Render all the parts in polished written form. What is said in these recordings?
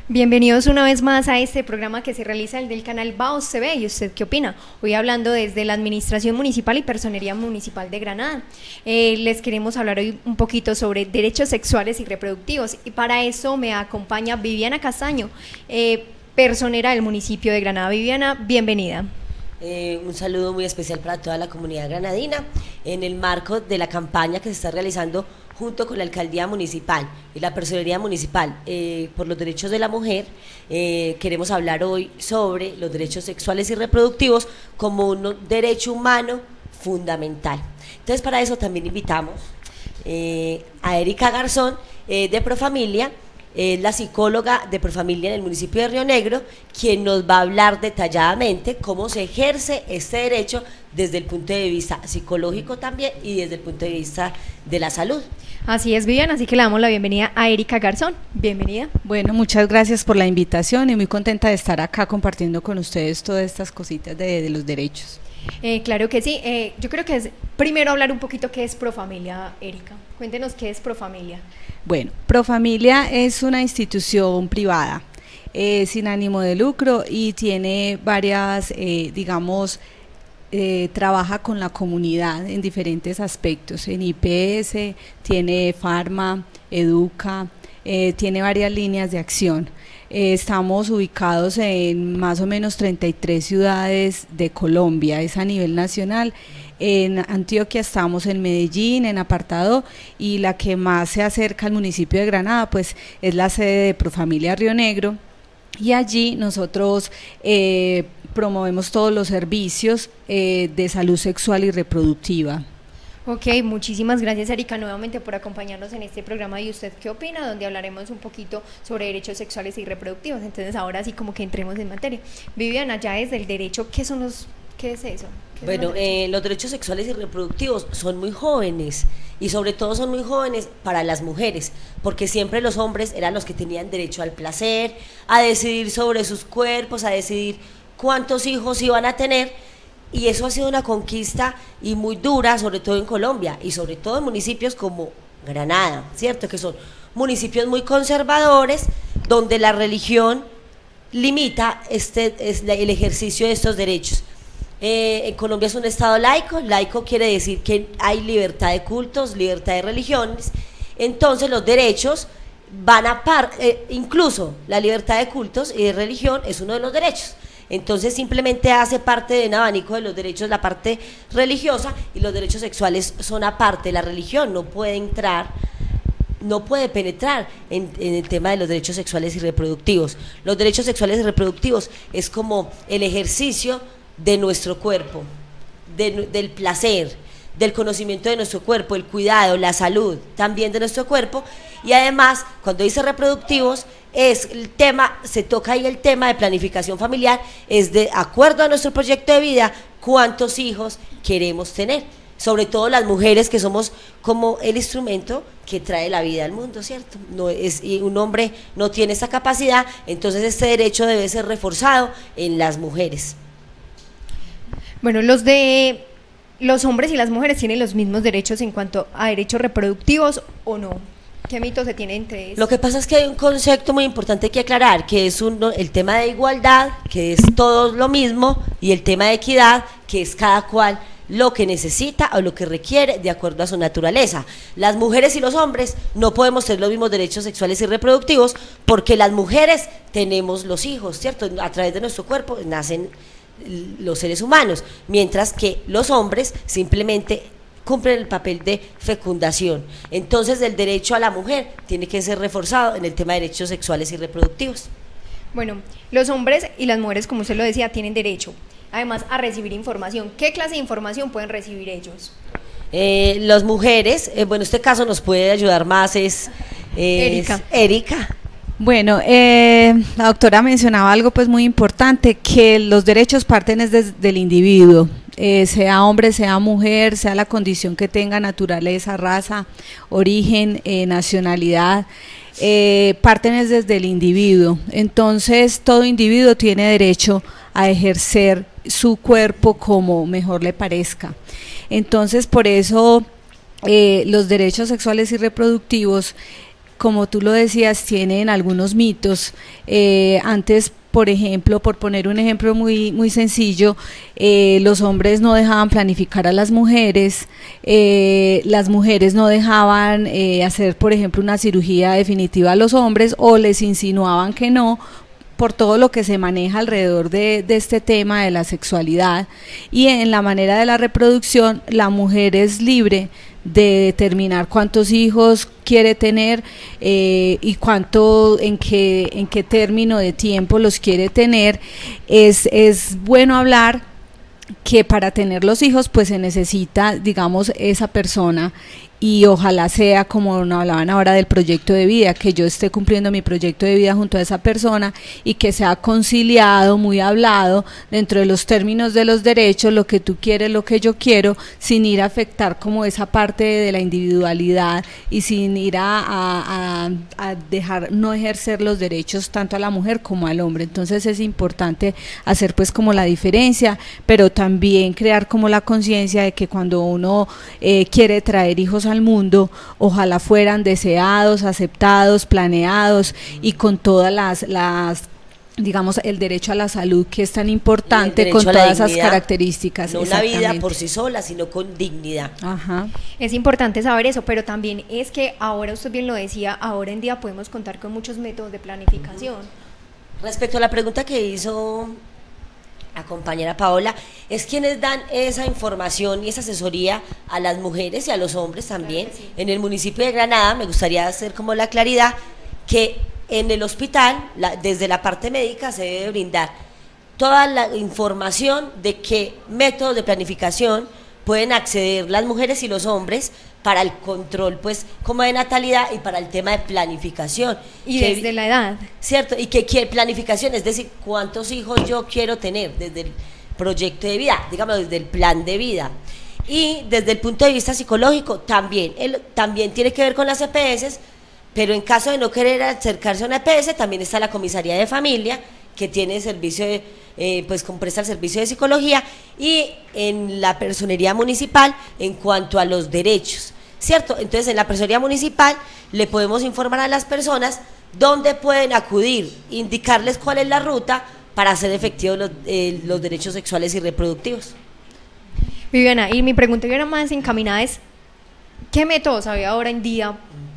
Bienvenidos una vez más a este programa que se realiza del canal Baos TV. ¿Y usted qué opina? Hoy hablando desde la Administración Municipal y Personería Municipal de Granada. Les queremos hablar hoy un poquito sobre derechos sexuales y reproductivos, y para eso me acompaña Viviana Castaño, personera del municipio de Granada. Viviana, bienvenida. Un saludo muy especial para toda la comunidad granadina en el marco de la campaña que se está realizando junto con la Alcaldía Municipal y la Personería Municipal por los derechos de la mujer. Queremos hablar hoy sobre los derechos sexuales y reproductivos como un derecho humano fundamental. Entonces, para eso también invitamos a Erika Garzón de Profamilia, la psicóloga de Profamilia en el municipio de Río Negro, quien nos va a hablar detalladamente cómo se ejerce este derecho desde el punto de vista psicológico también y desde el punto de vista de la salud. Así es, Viviana, así que le damos la bienvenida a Erika Garzón. Bienvenida. Bueno, muchas gracias por la invitación y muy contenta de estar acá compartiendo con ustedes todas estas cositas de los derechos. Claro que sí. Yo creo que es primero hablar un poquito qué es Profamilia, Erika. Cuéntenos qué es Profamilia. Bueno, Profamilia es una institución privada sin ánimo de lucro y tiene varias, trabaja con la comunidad en diferentes aspectos. En IPS, tiene Farma, Educa, tiene varias líneas de acción. Estamos ubicados en más o menos 33 ciudades de Colombia, es a nivel nacional. En Antioquia estamos en Medellín, en Apartado, y la que más se acerca al municipio de Granada pues es la sede de Profamilia Río Negro, y allí nosotros promovemos todos los servicios de salud sexual y reproductiva. Ok, muchísimas gracias, Erika, nuevamente por acompañarnos en este programa de ¿Usted qué opina?, donde hablaremos un poquito sobre derechos sexuales y reproductivos. Entonces ahora sí como que entremos en materia. Viviana, ya desde el derecho, ¿qué es eso? Bueno, los derechos sexuales y reproductivos son muy jóvenes, y sobre todo son muy jóvenes para las mujeres, porque siempre los hombres eran los que tenían derecho al placer, a decidir sobre sus cuerpos, a decidir cuántos hijos iban a tener, y eso ha sido una conquista y muy dura, sobre todo en Colombia, y sobre todo en municipios como Granada, ¿cierto? Que son municipios muy conservadores, donde la religión limita el ejercicio de estos derechos. En Colombia es un estado laico. Laico quiere decir que hay libertad de cultos, libertad de religiones. Entonces los derechos van a incluso la libertad de cultos y de religión es uno de los derechos. Entonces simplemente hace parte de un abanico de los derechos la parte religiosa, y los derechos sexuales son aparte. La religión no puede penetrar en el tema de los derechos sexuales y reproductivos. Los derechos sexuales y reproductivos es como el ejercicio de nuestro cuerpo, del placer, del conocimiento de nuestro cuerpo, el cuidado, la salud también de nuestro cuerpo. Y además, cuando dice reproductivos, se toca ahí el tema de planificación familiar, es de acuerdo a nuestro proyecto de vida, cuántos hijos queremos tener, sobre todo las mujeres, que somos como el instrumento que trae la vida al mundo, ¿cierto? Y un hombre no tiene esa capacidad, entonces este derecho debe ser reforzado en las mujeres. Bueno, los hombres y las mujeres tienen los mismos derechos en cuanto a derechos reproductivos, ¿o no? ¿Qué mito se tiene entre ellos? Lo que pasa es que hay un concepto muy importante que aclarar, que es el tema de igualdad, que es todo lo mismo, y el tema de equidad, que es cada cual lo que necesita o lo que requiere de acuerdo a su naturaleza. Las mujeres y los hombres no podemos tener los mismos derechos sexuales y reproductivos, porque las mujeres tenemos los hijos, ¿cierto? A través de nuestro cuerpo nacen los seres humanos, mientras que los hombres simplemente cumplen el papel de fecundación. Entonces el derecho a la mujer tiene que ser reforzado en el tema de derechos sexuales y reproductivos. Bueno, los hombres y las mujeres, como usted lo decía, tienen derecho además a recibir información. ¿Qué clase de información pueden recibir ellos? Las mujeres, bueno, este caso nos puede ayudar más Erika. Bueno, la doctora mencionaba algo pues muy importante, que los derechos parten desde el individuo, sea hombre, sea mujer, sea la condición que tenga, naturaleza, raza, origen, nacionalidad, parten desde el individuo. Entonces todo individuo tiene derecho a ejercer su cuerpo como mejor le parezca. Entonces por eso los derechos sexuales y reproductivos, como tú lo decías, tienen algunos mitos. Antes, por ejemplo, por poner un ejemplo muy sencillo, los hombres no dejaban planificar a las mujeres no dejaban hacer, por ejemplo, una cirugía definitiva a los hombres, o les insinuaban que no, por todo lo que se maneja alrededor de este tema de la sexualidad. Y en la manera de la reproducción, la mujer es libre de determinar cuántos hijos quiere tener y en qué término de tiempo los quiere tener. Es bueno hablar que para tener los hijos pues se necesita, digamos, esa persona, y ojalá sea como nos hablaban ahora del proyecto de vida, que yo esté cumpliendo mi proyecto de vida junto a esa persona y que sea conciliado, muy hablado dentro de los términos de los derechos, lo que tú quieres, lo que yo quiero, sin ir a afectar como esa parte de la individualidad y sin ir a dejar no ejercer los derechos tanto a la mujer como al hombre. Entonces es importante hacer pues como la diferencia, pero también crear como la conciencia de que cuando uno quiere traer hijos al mundo, ojalá fueran deseados, aceptados, planeados y con todas las digamos, el derecho a la salud, que es tan importante, con todas esas características. No una vida por sí sola, sino con dignidad. Ajá. Es importante saber eso, pero también es que ahora, usted bien lo decía, ahora en día podemos contar con muchos métodos de planificación. Respecto a la pregunta que hizo la compañera Paola, es quienes dan esa información y esa asesoría a las mujeres y a los hombres también. Claro que sí. En el municipio de Granada me gustaría hacer como la claridad que en el hospital, desde la parte médica, se debe brindar toda la información de qué métodos de planificación pueden acceder las mujeres y los hombres para el control, pues, como de natalidad y para el tema de planificación. Y desde la edad. Cierto, y que planificación, es decir, cuántos hijos yo quiero tener desde el proyecto de vida, digamos, desde el plan de vida. Y desde el punto de vista psicológico, también tiene que ver con las EPS, pero en caso de no querer acercarse a una EPS, también está la comisaría de familia, que tiene servicio pues presta el servicio de psicología, y en la personería municipal en cuanto a los derechos, ¿cierto? Entonces en la personería municipal le podemos informar a las personas dónde pueden acudir, indicarles cuál es la ruta para hacer efectivos los derechos sexuales y reproductivos. Viviana, y mi pregunta era más encaminada es, ¿qué métodos había ahora en día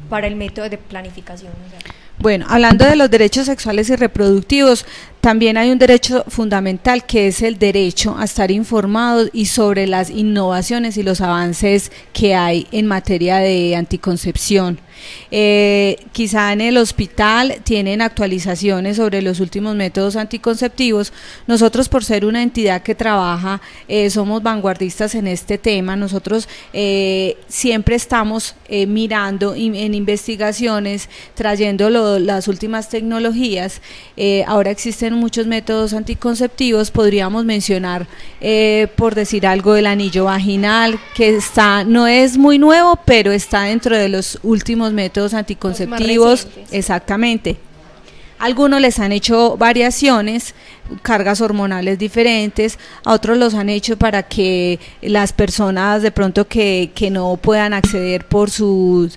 para el método de planificación? O sea, bueno, hablando de los derechos sexuales y reproductivos, también hay un derecho fundamental, que es el derecho a estar informados y sobre las innovaciones y los avances que hay en materia de anticoncepción. Quizá en el hospital tienen actualizaciones sobre los últimos métodos anticonceptivos. Nosotros, por ser una entidad que trabaja, somos vanguardistas en este tema. Nosotros siempre estamos mirando en investigaciones, trayendo las últimas tecnologías. Ahora existen muchos métodos anticonceptivos. Podríamos mencionar, por decir algo, el anillo vaginal, que no es muy nuevo, pero está dentro de los últimos métodos anticonceptivos. Exactamente. Algunos les han hecho variaciones, cargas hormonales diferentes, a otros los han hecho para que las personas de pronto que no puedan acceder por su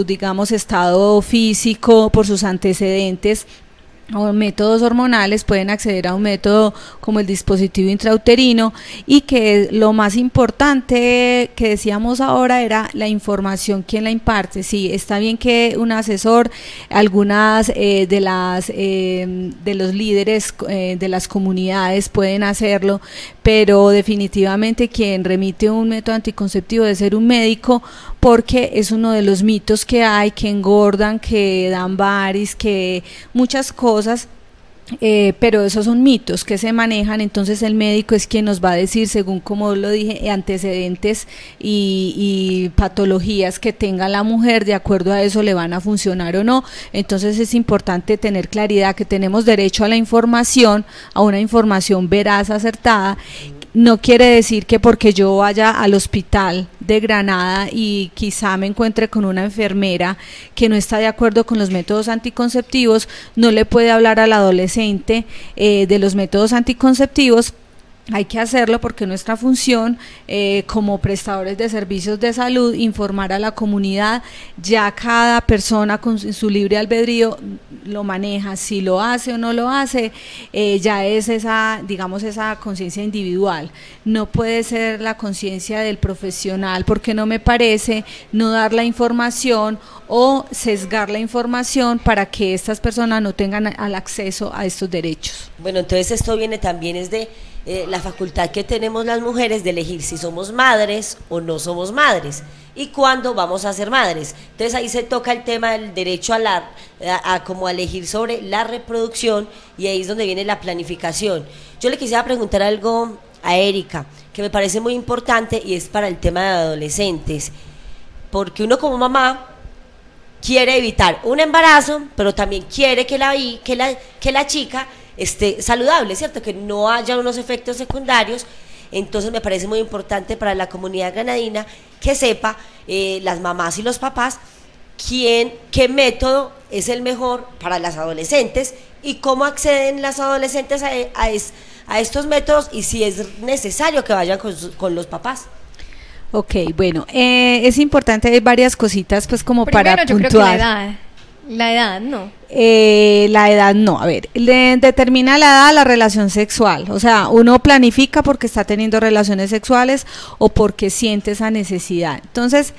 digamos estado físico, por sus antecedentes, o métodos hormonales, pueden acceder a un método como el dispositivo intrauterino, y que lo más importante que decíamos ahora era la información, quién la imparte. Sí, está bien que un asesor, algunas de los líderes de las comunidades pueden hacerlo, pero definitivamente quien remite un método anticonceptivo debe ser un médico, porque es uno de los mitos que hay, que engordan, que dan varis, que muchas cosas, pero esos son mitos que se manejan. Entonces el médico es quien nos va a decir, según como lo dije, antecedentes y patologías que tenga la mujer, de acuerdo a eso le van a funcionar o no. Entonces es importante tener claridad que tenemos derecho a la información, a una información veraz, acertada. No quiere decir que porque yo vaya al hospital de Granada y quizá me encuentre con una enfermera que no está de acuerdo con los métodos anticonceptivos, no le puede hablar al adolescente de los métodos anticonceptivos. Hay que hacerlo porque nuestra función como prestadores de servicios de salud, informar a la comunidad. Ya cada persona con su libre albedrío lo maneja, si lo hace o no lo hace, ya es esa, digamos, esa conciencia individual. No puede ser la conciencia del profesional, porque no me parece no dar la información o sesgar la información para que estas personas no tengan el acceso a estos derechos. Bueno, entonces esto viene también es de la facultad que tenemos las mujeres de elegir si somos madres o no somos madres y cuándo vamos a ser madres. Entonces ahí se toca el tema del derecho a como a elegir sobre la reproducción, y ahí es donde viene la planificación. Yo le quisiera preguntar algo a Erika que me parece muy importante, y es para el tema de adolescentes, porque uno como mamá quiere evitar un embarazo, pero también quiere que la chica esté saludable, ¿cierto? Que no haya unos efectos secundarios. Entonces me parece muy importante para la comunidad granadina que sepa, las mamás y los papás, qué método es el mejor para las adolescentes y cómo acceden las adolescentes a estos métodos, y si es necesario que vayan con los papás. Ok, bueno, es importante, hay varias cositas pues como primero, para yo puntuar. creo que la edad no. La edad no, a ver, determina la edad la relación sexual, o sea, uno planifica porque está teniendo relaciones sexuales o porque siente esa necesidad. Entonces,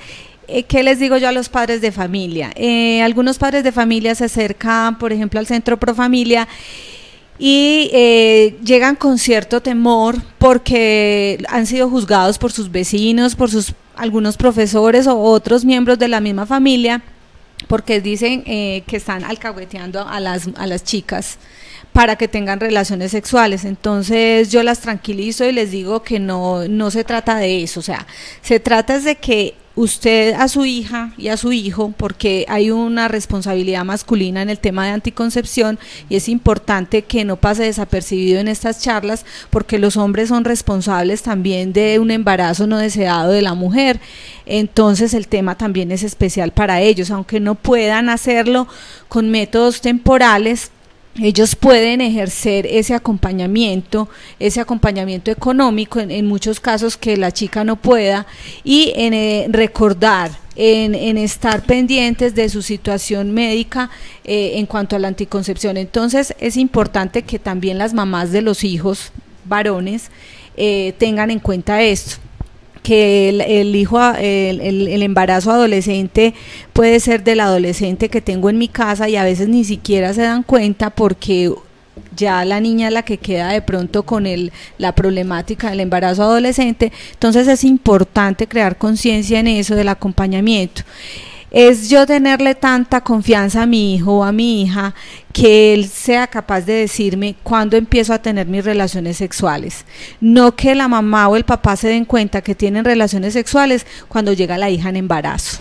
¿qué les digo yo a los padres de familia? Algunos padres de familia se acercan, por ejemplo, al Centro Profamilia y llegan con cierto temor porque han sido juzgados por sus vecinos, por algunos profesores o otros miembros de la misma familia, porque dicen que están alcahueteando a las chicas para que tengan relaciones sexuales. Entonces yo las tranquilizo y les digo que no se trata de eso, o sea, se trata de que usted a su hija y a su hijo, porque hay una responsabilidad masculina en el tema de anticoncepción, y es importante que no pase desapercibido en estas charlas, porque los hombres son responsables también de un embarazo no deseado de la mujer. Entonces el tema también es especial para ellos, aunque no puedan hacerlo con métodos temporales. Ellos pueden ejercer ese acompañamiento económico en muchos casos que la chica no pueda, y en recordar, en estar pendientes de su situación médica en cuanto a la anticoncepción. Entonces es importante que también las mamás de los hijos varones tengan en cuenta esto, que el embarazo adolescente puede ser del adolescente que tengo en mi casa, y a veces ni siquiera se dan cuenta porque ya la niña es la que queda de pronto con la problemática del embarazo adolescente. Entonces es importante crear conciencia en eso del acompañamiento. Es yo tenerle tanta confianza a mi hijo o a mi hija que él sea capaz de decirme cuándo empiezo a tener mis relaciones sexuales. No que la mamá o el papá se den cuenta que tienen relaciones sexuales cuando llega la hija en embarazo.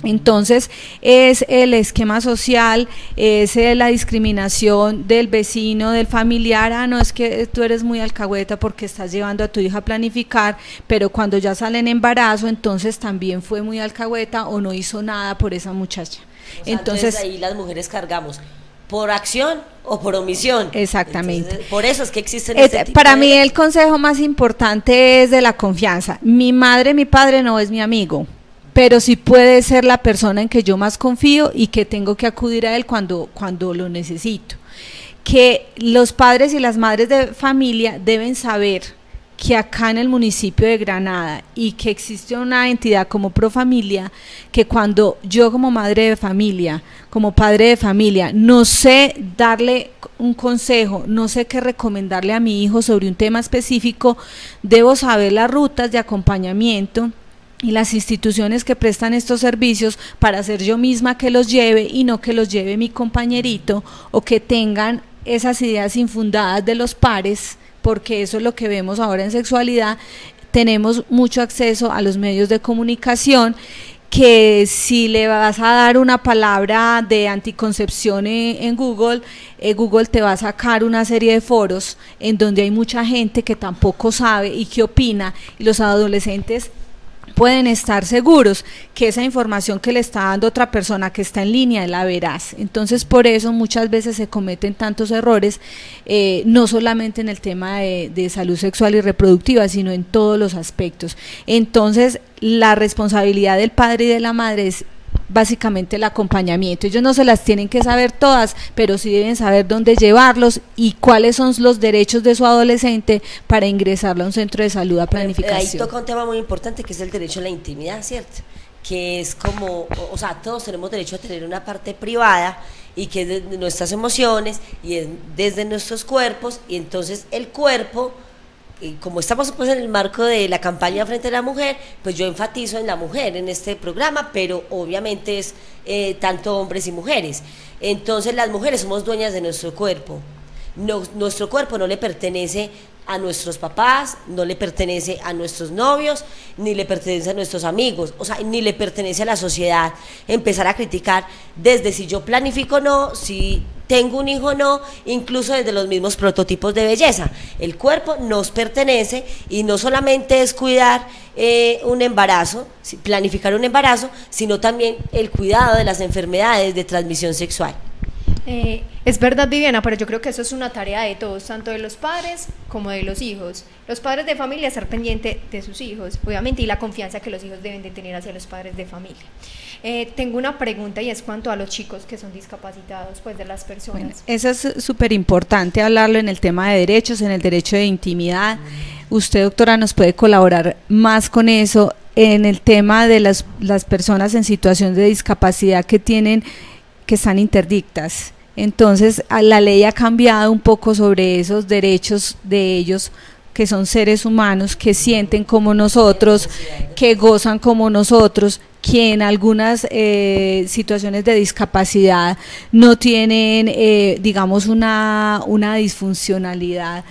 Entonces es el esquema social, es la discriminación del vecino, del familiar. No, es que tú eres muy alcahueta porque estás llevando a tu hija a planificar, pero cuando ya sale en embarazo, entonces también fue muy alcahueta o no hizo nada por esa muchacha. O sea, entonces ahí las mujeres cargamos por acción o por omisión. Exactamente. Entonces, por eso es que existen para mí el consejo más importante es de la confianza. Mi madre, mi padre no es mi amigo, pero sí puede ser la persona en que yo más confío y que tengo que acudir a él cuando lo necesito. que los padres y las madres de familia deben saber que acá en el municipio de Granada y que existe una entidad como Profamilia, que cuando yo como madre de familia, como padre de familia, no sé darle un consejo, no sé qué recomendarle a mi hijo sobre un tema específico, debo saber las rutas de acompañamiento y las instituciones que prestan estos servicios para ser yo misma que los lleve y no que los lleve mi compañerito, o que tengan esas ideas infundadas de los pares, porque eso es lo que vemos ahora en sexualidad. Tenemos mucho acceso a los medios de comunicación, que si le vas a dar una palabra de anticoncepción en Google, Google te va a sacar una serie de foros en donde hay mucha gente que tampoco sabe y que opina, y los adolescentes pueden estar seguros que esa información que le está dando otra persona que está en línea es la veraz. Entonces, por eso muchas veces se cometen tantos errores, no solamente en el tema de salud sexual y reproductiva, sino en todos los aspectos. Entonces, la responsabilidad del padre y de la madre es básicamente el acompañamiento. Ellos no se las tienen que saber todas, pero sí deben saber dónde llevarlos y cuáles son los derechos de su adolescente para ingresarlo a un centro de salud a planificación. Ahí toca un tema muy importante, que es el derecho a la intimidad, ¿cierto? Que es como, o sea, todos tenemos derecho a tener una parte privada, y que es de nuestras emociones y es desde nuestros cuerpos, y entonces el cuerpo, como estamos pues en el marco de la campaña frente a la mujer, pues yo enfatizo en la mujer en este programa, pero obviamente es tanto hombres y mujeres. Entonces las mujeres somos dueñas de nuestro cuerpo. Nuestro cuerpo no le pertenece a nuestros papás, no le pertenece a nuestros novios, ni le pertenece a nuestros amigos, o sea, ni le pertenece a la sociedad. Empezar a criticar desde si yo planifico o no, si tengo un hijo o no, incluso desde los mismos prototipos de belleza. El cuerpo nos pertenece, y no solamente es cuidar un embarazo, planificar un embarazo, sino también el cuidado de las enfermedades de transmisión sexual. Es verdad, Viviana, pero yo creo que eso es una tarea de todos, tanto de los padres como de los hijos. Los padres de familia, estar pendiente de sus hijos, obviamente, y la confianza que los hijos deben de tener hacia los padres de familia. Tengo una pregunta, y es cuanto a los chicos que son discapacitados, pues, de las personas. Bueno, eso es súper importante hablarlo en el tema de derechos, en el derecho de intimidad. Usted, doctora, nos puede colaborar más con eso, en el tema de las personas en situación de discapacidad que están interdictas. Entonces, la ley ha cambiado un poco sobre esos derechos de ellos, que son seres humanos, que sienten como nosotros, que gozan como nosotros, que en algunas situaciones de discapacidad no tienen, digamos, una disfuncionalidad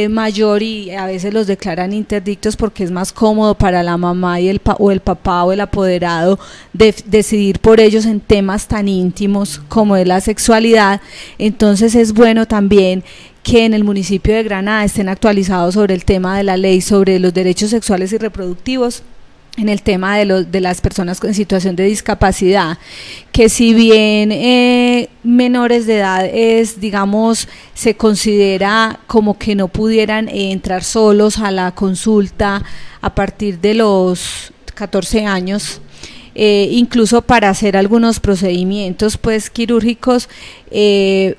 mayor, y a veces los declaran interdictos porque es más cómodo para la mamá y el papá o el apoderado decidir por ellos en temas tan íntimos como es la sexualidad. Entonces es bueno también que en el municipio de Granada estén actualizados sobre el tema de la ley sobre los derechos sexuales y reproductivos, en el tema de las personas en situación de discapacidad, que si bien menores de edad digamos, se considera como que no pudieran entrar solos a la consulta a partir de los 14 años, incluso para hacer algunos procedimientos pues quirúrgicos,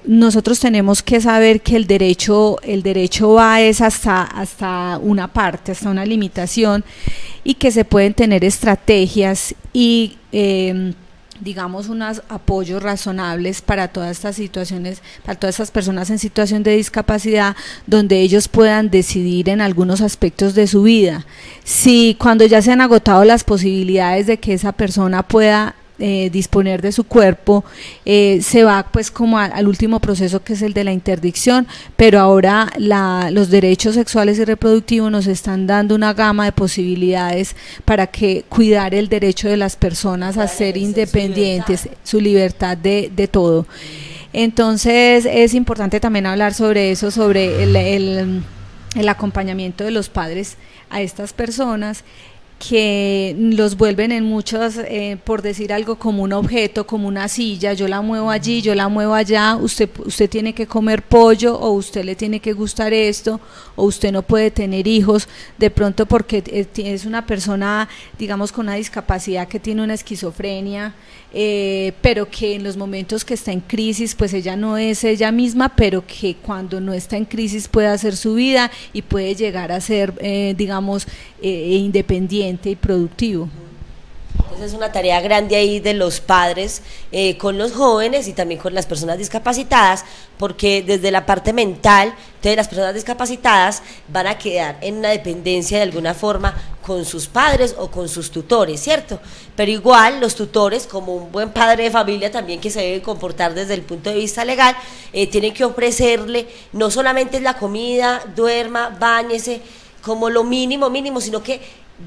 nosotros tenemos que saber que el derecho va es hasta una parte, hasta una limitación, y que se pueden tener estrategias y digamos unos apoyos razonables para todas estas situaciones, para todas estas personas en situación de discapacidad, donde ellos puedan decidir en algunos aspectos de su vida. Si cuando ya se han agotado las posibilidades de que esa persona pueda disponer de su cuerpo, se va pues como al último proceso, que es el de la interdicción, pero ahora los derechos sexuales y reproductivos nos están dando una gama de posibilidades para que cuidar el derecho de las personas a ser independientes, su libertad de todo. Entonces es importante también hablar sobre eso, sobre el acompañamiento de los padres a estas personas, que los vuelven en muchos, por decir algo, como un objeto, como una silla, yo la muevo allí, yo la muevo allá, usted tiene que comer pollo, o usted le tiene que gustar esto, o usted no puede tener hijos, de pronto porque es una persona, digamos, con una discapacidad, que tiene una esquizofrenia, pero que en los momentos que está en crisis, pues ella no es ella misma, pero que cuando no está en crisis puede hacer su vida y puede llegar a ser, digamos, independiente y productivo. Entonces es una tarea grande ahí de los padres con los jóvenes y también con las personas discapacitadas, porque desde la parte mental, entonces las personas discapacitadas van a quedar en una dependencia de alguna forma con sus padres o con sus tutores, ¿cierto? Pero igual los tutores, como un buen padre de familia también que se debe comportar desde el punto de vista legal, tienen que ofrecerle no solamente la comida, duerma, báñese, como lo mínimo, sino que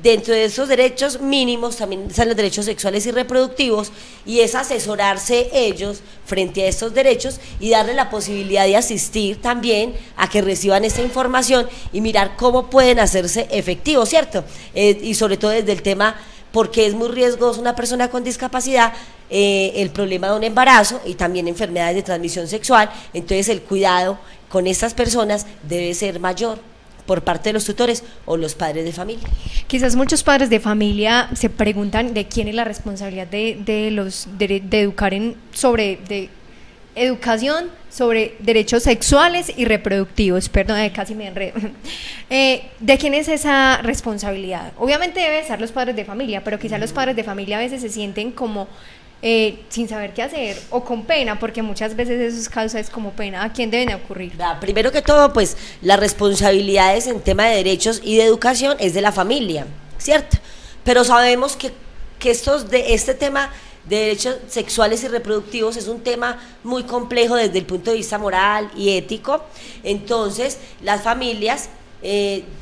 dentro de esos derechos mínimos también están los derechos sexuales y reproductivos, y es asesorarse ellos frente a estos derechos y darle la posibilidad de asistir también a que reciban esta información y mirar cómo pueden hacerse efectivos, ¿cierto? Y sobre todo desde el tema, porque es muy riesgoso una persona con discapacidad, el problema de un embarazo y también enfermedades de transmisión sexual, entonces el cuidado con estas personas debe ser mayor por parte de los tutores o los padres de familia. Quizás muchos padres de familia se preguntan de quién es la responsabilidad de educar sobre educación sobre derechos sexuales y reproductivos, perdón, casi me enredo. ¿De quién es esa responsabilidad? Obviamente debe ser los padres de familia, pero quizás los padres de familia a veces se sienten como sin saber qué hacer o con pena, porque muchas veces esos casos es como pena. ¿A quién deben ocurrir? Primero que todo, pues las responsabilidades en tema de derechos y de educación es de la familia, ¿cierto? Pero sabemos que este tema de derechos sexuales y reproductivos es un tema muy complejo desde el punto de vista moral y ético. Entonces las familias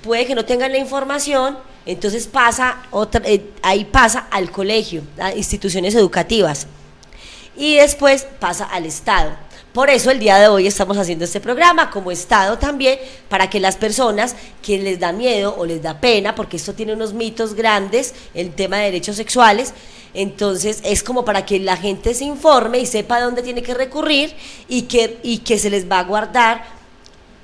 puede que no tengan la información, entonces ahí pasa al colegio, a instituciones educativas, y después pasa al Estado. Por eso el día de hoy estamos haciendo este programa como Estado también, para que las personas que les da miedo o les da pena, porque esto tiene unos mitos grandes, el tema de derechos sexuales, entonces es como para que la gente se informe y sepa dónde tiene que recurrir, y que se les va a guardar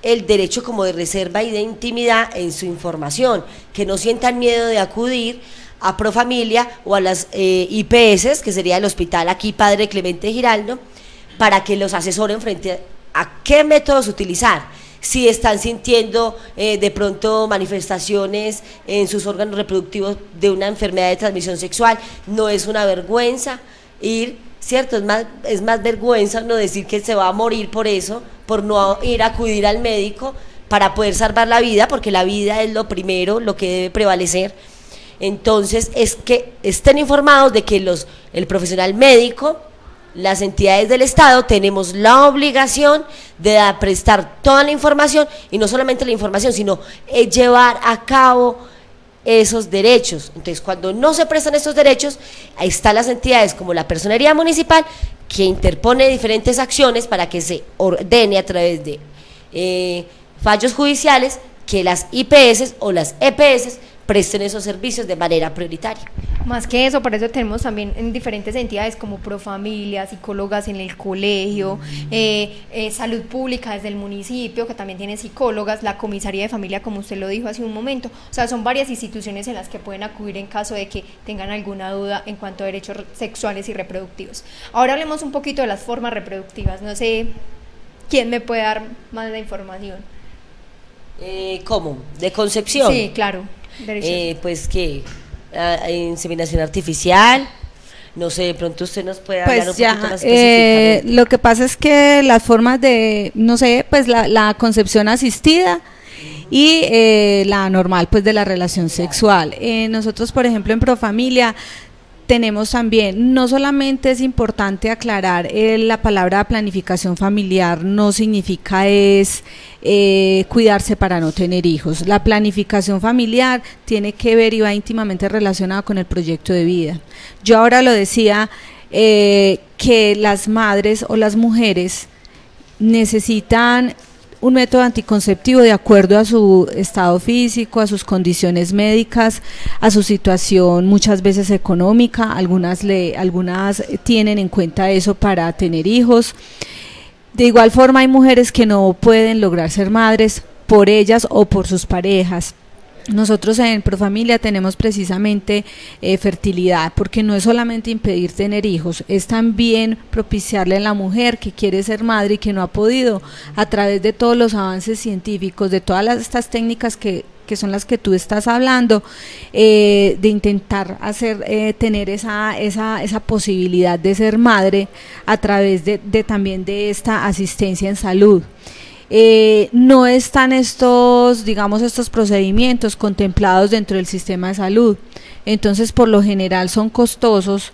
el derecho como de reserva y de intimidad en su información, que no sientan miedo de acudir a Profamilia o a las IPS, que sería el hospital aquí Padre Clemente Giraldo, para que los asesoren frente a qué métodos utilizar. Si están sintiendo de pronto manifestaciones en sus órganos reproductivos de una enfermedad de transmisión sexual, no es una vergüenza ir, ¿cierto? Es más vergüenza no decir que se va a morir por eso, por no ir a acudir al médico para poder salvar la vida, porque la vida es lo primero, lo que debe prevalecer. Entonces es que estén informados de que el profesional médico, las entidades del Estado, tenemos la obligación de prestar toda la información, y no solamente la información, sino llevar a cabo esos derechos. Entonces, cuando no se prestan esos derechos, ahí están las entidades como la Personería Municipal, que interpone diferentes acciones para que se ordene a través de fallos judiciales que las IPS o las EPS presten esos servicios de manera prioritaria. Más que eso, por eso tenemos también en diferentes entidades como Profamilia, psicólogas en el colegio, salud pública desde el municipio, que también tiene psicólogas, la comisaría de familia, como usted lo dijo hace un momento. O sea, son varias instituciones en las que pueden acudir en caso de que tengan alguna duda en cuanto a derechos sexuales y reproductivos. Ahora hablemos un poquito de las formas reproductivas. No sé quién me puede dar más de información. ¿Cómo? ¿De concepción? Sí, claro. Pues que inseminación artificial, no sé, de pronto usted nos puede hablar un poquito más específicamente. Lo que pasa es que las formas de, no sé, pues la concepción asistida y la normal, pues de la relación sexual. Nosotros, por ejemplo, en Profamilia tenemos también, no solamente es importante aclarar, la palabra planificación familiar no significa cuidarse para no tener hijos. La planificación familiar tiene que ver y va íntimamente relacionada con el proyecto de vida. Yo ahora lo decía, que las madres o las mujeres necesitan un método anticonceptivo de acuerdo a su estado físico, a sus condiciones médicas, a su situación muchas veces económica. Algunas tienen en cuenta eso para tener hijos. De igual forma hay mujeres que no pueden lograr ser madres por ellas o por sus parejas. Nosotros en Profamilia tenemos precisamente fertilidad, porque no es solamente impedir tener hijos, es también propiciarle a la mujer que quiere ser madre y que no ha podido, a través de todos los avances científicos, de todas estas técnicas que son las que tú estás hablando, de intentar tener esa posibilidad de ser madre a través de también de esta asistencia en salud. No están estos procedimientos contemplados dentro del sistema de salud, entonces por lo general son costosos,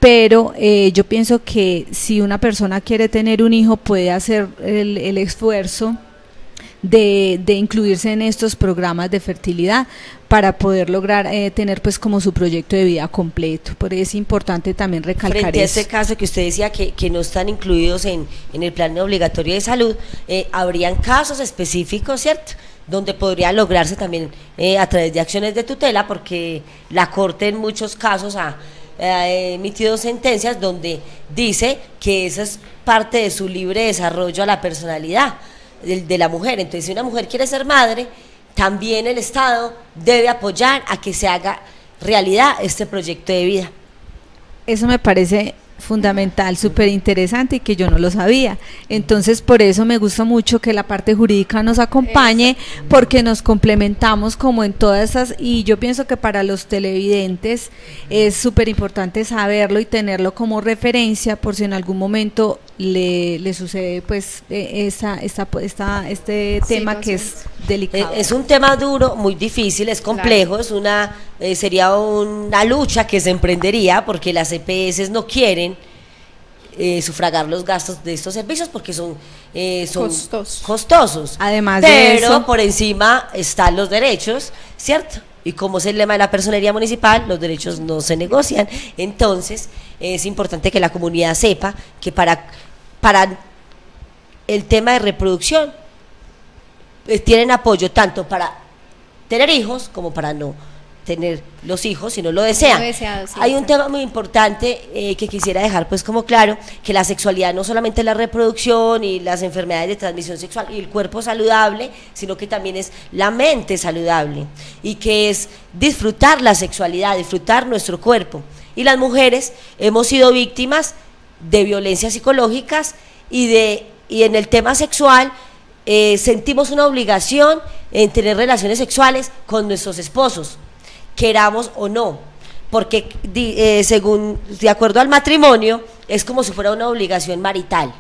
pero yo pienso que si una persona quiere tener un hijo puede hacer el esfuerzo de incluirse en estos programas de fertilidad para poder lograr tener pues como su proyecto de vida completo. Por eso es importante también recalcar frente eso. a este caso que usted decía que no están incluidos en el plan obligatorio de salud, habrían casos específicos, ¿cierto?, donde podría lograrse también a través de acciones de tutela, porque la Corte en muchos casos ha emitido sentencias donde dice que esa es parte de su libre desarrollo a la personalidad de la mujer. Entonces, si una mujer quiere ser madre, también el Estado debe apoyar a que se haga realidad este proyecto de vida. Eso me parece fundamental, súper interesante y que yo no lo sabía. Entonces, por eso me gusta mucho que la parte jurídica nos acompañe, porque nos complementamos como en todas esas, y yo pienso que para los televidentes es súper importante saberlo y tenerlo como referencia por si en algún momento le sucede pues este tema que es delicado. Es un tema duro, muy difícil, es complejo, claro. Sería una lucha que se emprendería, porque las EPS no quieren sufragar los gastos de estos servicios porque son costosos. Además de eso, pero por encima están los derechos, ¿cierto? Y como es el lema de la personería municipal, los derechos no se negocian. Entonces es importante que la comunidad sepa que para el tema de reproducción tienen apoyo tanto para tener hijos como para no tener los hijos si no lo desean. Sí, hay un tema muy importante que quisiera dejar pues como claro, que la sexualidad no solamente es la reproducción y las enfermedades de transmisión sexual y el cuerpo saludable, sino que también es la mente saludable, y que es disfrutar la sexualidad, disfrutar nuestro cuerpo. Y las mujeres hemos sido víctimas de violencias psicológicas y en el tema sexual sentimos una obligación en tener relaciones sexuales con nuestros esposos, queramos o no, porque de acuerdo al matrimonio es como si fuera una obligación marital.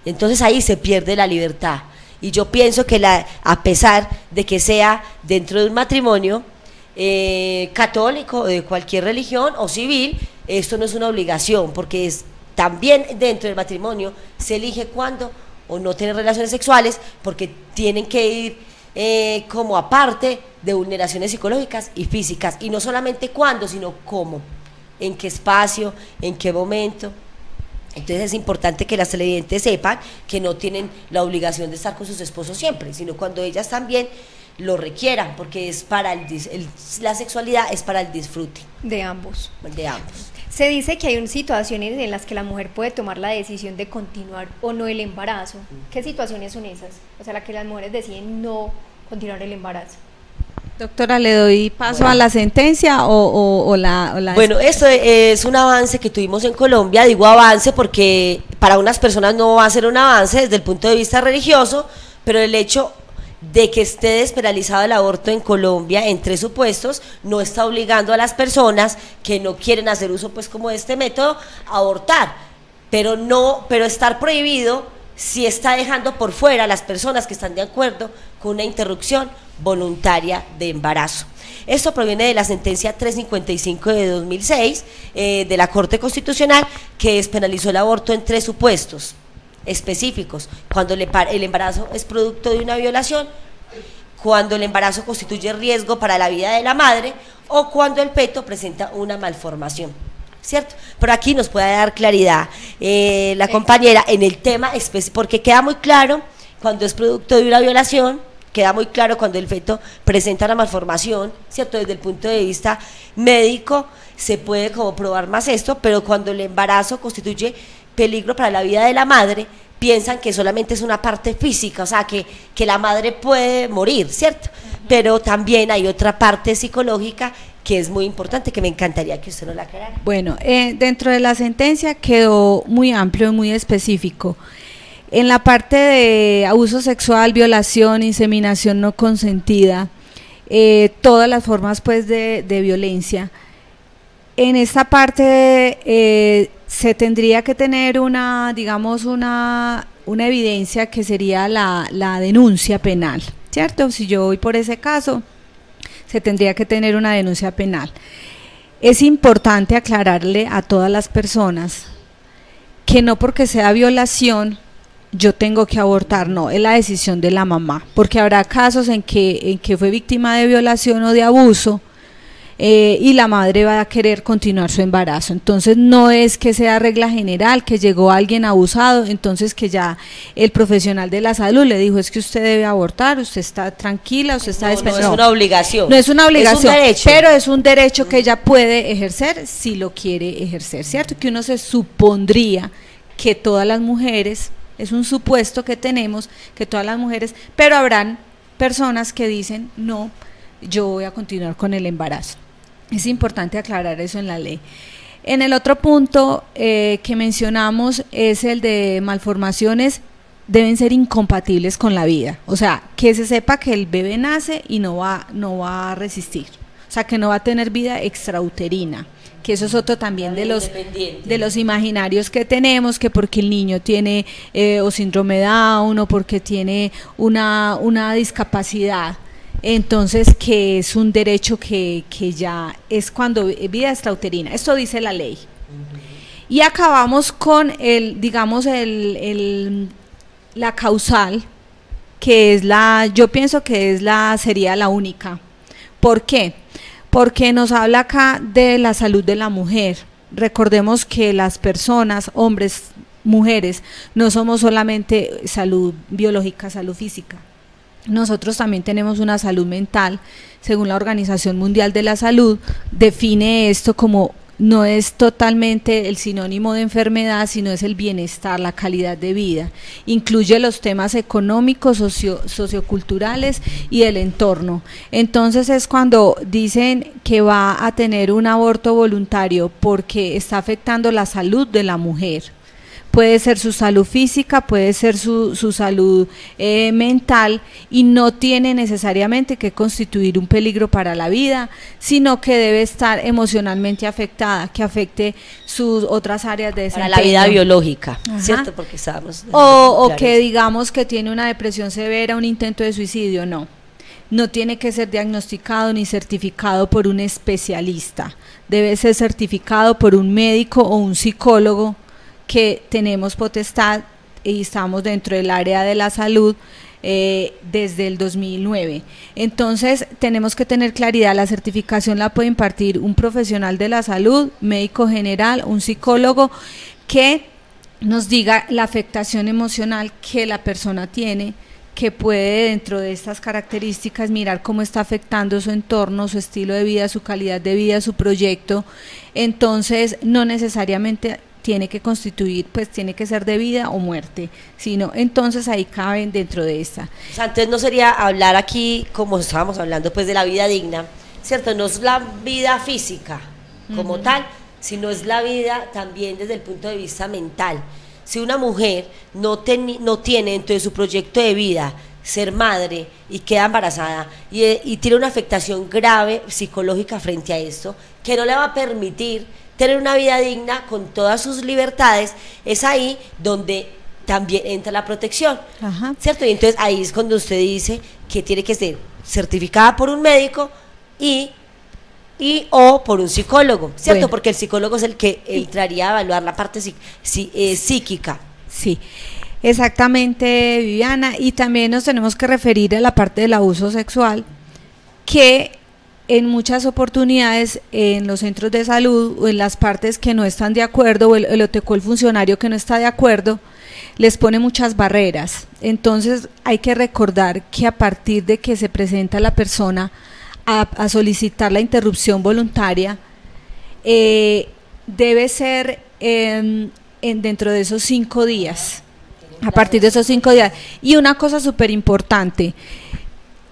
Entonces ahí se pierde la libertad, y yo pienso que a pesar de que sea dentro de un matrimonio católico, de cualquier religión o civil, esto no es una obligación, porque también dentro del matrimonio se elige cuándo o no tener relaciones sexuales, porque tienen que ir como aparte de vulneraciones psicológicas y físicas, y no solamente cuándo, sino cómo, en qué espacio, en qué momento. Entonces es importante que las televidentes sepan que no tienen la obligación de estar con sus esposos siempre, sino cuando ellas también lo requieran, porque es para la sexualidad es para el disfrute de ambos. Se dice que hay situaciones en las que la mujer puede tomar la decisión de continuar o no el embarazo. ¿Qué situaciones son esas? O sea, las que las mujeres deciden no continuar el embarazo. Doctora, ¿le doy paso a la sentencia o la... Bueno, esto es un avance que tuvimos en Colombia. Digo avance porque para unas personas no va a ser un avance desde el punto de vista religioso, pero el hecho de que esté despenalizado el aborto en Colombia en 3 supuestos no está obligando a las personas que no quieren hacer uso pues como de este método a abortar, pero estar prohibido sí está dejando por fuera a las personas que están de acuerdo con una interrupción voluntaria de embarazo. Esto proviene de la sentencia 355 de 2006 de la Corte Constitucional, que despenalizó el aborto en 3 supuestos específicos: cuando el embarazo es producto de una violación, cuando el embarazo constituye riesgo para la vida de la madre, o cuando el feto presenta una malformación, ¿cierto? Pero aquí nos puede dar claridad la compañera en el tema específico, porque queda muy claro cuando es producto de una violación, queda muy claro cuando el feto presenta una malformación, ¿cierto? Desde el punto de vista médico se puede como probar más esto, pero cuando el embarazo constituye peligro para la vida de la madre, piensan que solamente es una parte física, o sea, que la madre puede morir, ¿cierto? Pero también hay otra parte psicológica que es muy importante, que me encantaría que usted nos la aclarara. Bueno, dentro de la sentencia quedó muy amplio y muy específico. En la parte de abuso sexual, violación, inseminación no consentida, todas las formas pues de violencia, en esta parte se tendría que tener una, digamos, una evidencia que sería la denuncia penal, ¿cierto? Si yo voy por ese caso, se tendría que tener una denuncia penal. Es importante aclararle a todas las personas que no porque sea violación yo tengo que abortar, no, es la decisión de la mamá, porque habrá casos en que fue víctima de violación o de abuso y la madre va a querer continuar su embarazo. Entonces no es que sea regla general, que llegó alguien abusado, entonces que ya el profesional de la salud le dijo es que usted debe abortar, usted está tranquila, usted está despejada. No es una obligación. No es una obligación, es un derecho. pero es un derecho que ella puede ejercer si lo quiere ejercer, ¿cierto? Que uno se supondría que todas las mujeres, es un supuesto que tenemos, que todas las mujeres, pero habrán personas que dicen no, yo voy a continuar con el embarazo. Es importante aclarar eso en la ley. En el otro punto que mencionamos es el de malformaciones deben ser incompatibles con la vida, o sea, que se sepa que el bebé nace y no va a resistir, o sea, que no va a tener vida extrauterina, que eso es otro también de los imaginarios que tenemos, que porque el niño tiene o síndrome de Down o porque tiene una discapacidad, entonces que es un derecho que ya es cuando vida extrauterina, esto dice la ley. Y acabamos con la causal, que es yo pienso que sería la única. ¿Por qué? Porque nos habla acá de la salud de la mujer. Recordemos que las personas, hombres, mujeres, no somos solamente salud biológica, salud física. Nosotros también tenemos una salud mental. Según la Organización Mundial de la Salud, define esto como no es totalmente el sinónimo de enfermedad, sino es el bienestar, la calidad de vida. Incluye los temas económicos, socioculturales y el entorno. Entonces es cuando dicen que va a tener un aborto voluntario porque está afectando la salud de la mujer. Puede ser su salud física, puede ser su salud mental, y no tiene necesariamente que constituir un peligro para la vida, sino que debe estar emocionalmente afectada, que afecte sus otras áreas de desempeño. Para la vida biológica, ajá, ¿cierto? Porque estábamos o que digamos que tiene una depresión severa, un intento de suicidio, no tiene que ser diagnosticado ni certificado por un especialista, debe ser certificado por un médico o un psicólogo, que tenemos potestad y estamos dentro del área de la salud desde el 2009. Entonces tenemos que tener claridad, la certificación la puede impartir un profesional de la salud, médico general, un psicólogo, que nos diga la afectación emocional que la persona tiene, que puede dentro de estas características mirar cómo está afectando su entorno, su estilo de vida, su calidad de vida, su proyecto. Entonces no necesariamente tiene que constituir, pues tiene que ser de vida o muerte, sino entonces ahí caben dentro de esta. O sea, entonces no sería hablar aquí, como estábamos hablando, pues de la vida digna, ¿cierto? No es la vida física como tal, sino es la vida también desde el punto de vista mental. Si una mujer no tiene dentro de su proyecto de vida ser madre y queda embarazada y tiene una afectación grave psicológica frente a esto, que no le va a permitir tener una vida digna con todas sus libertades, es ahí donde también entra la protección, ajá, ¿cierto? Y entonces ahí es cuando usted dice que tiene que ser certificada por un médico o por un psicólogo, ¿cierto? Bueno. Porque el psicólogo es el que entraría a evaluar la parte psíquica. Sí, exactamente, Viviana, y también nos tenemos que referir a la parte del abuso sexual, que en muchas oportunidades en los centros de salud o en las partes que no están de acuerdo, o el funcionario que no está de acuerdo, les pone muchas barreras. Entonces hay que recordar que a partir de que se presenta la persona a solicitar la interrupción voluntaria, debe ser dentro de esos 5 días, a partir de esos 5 días. Y una cosa súper importante: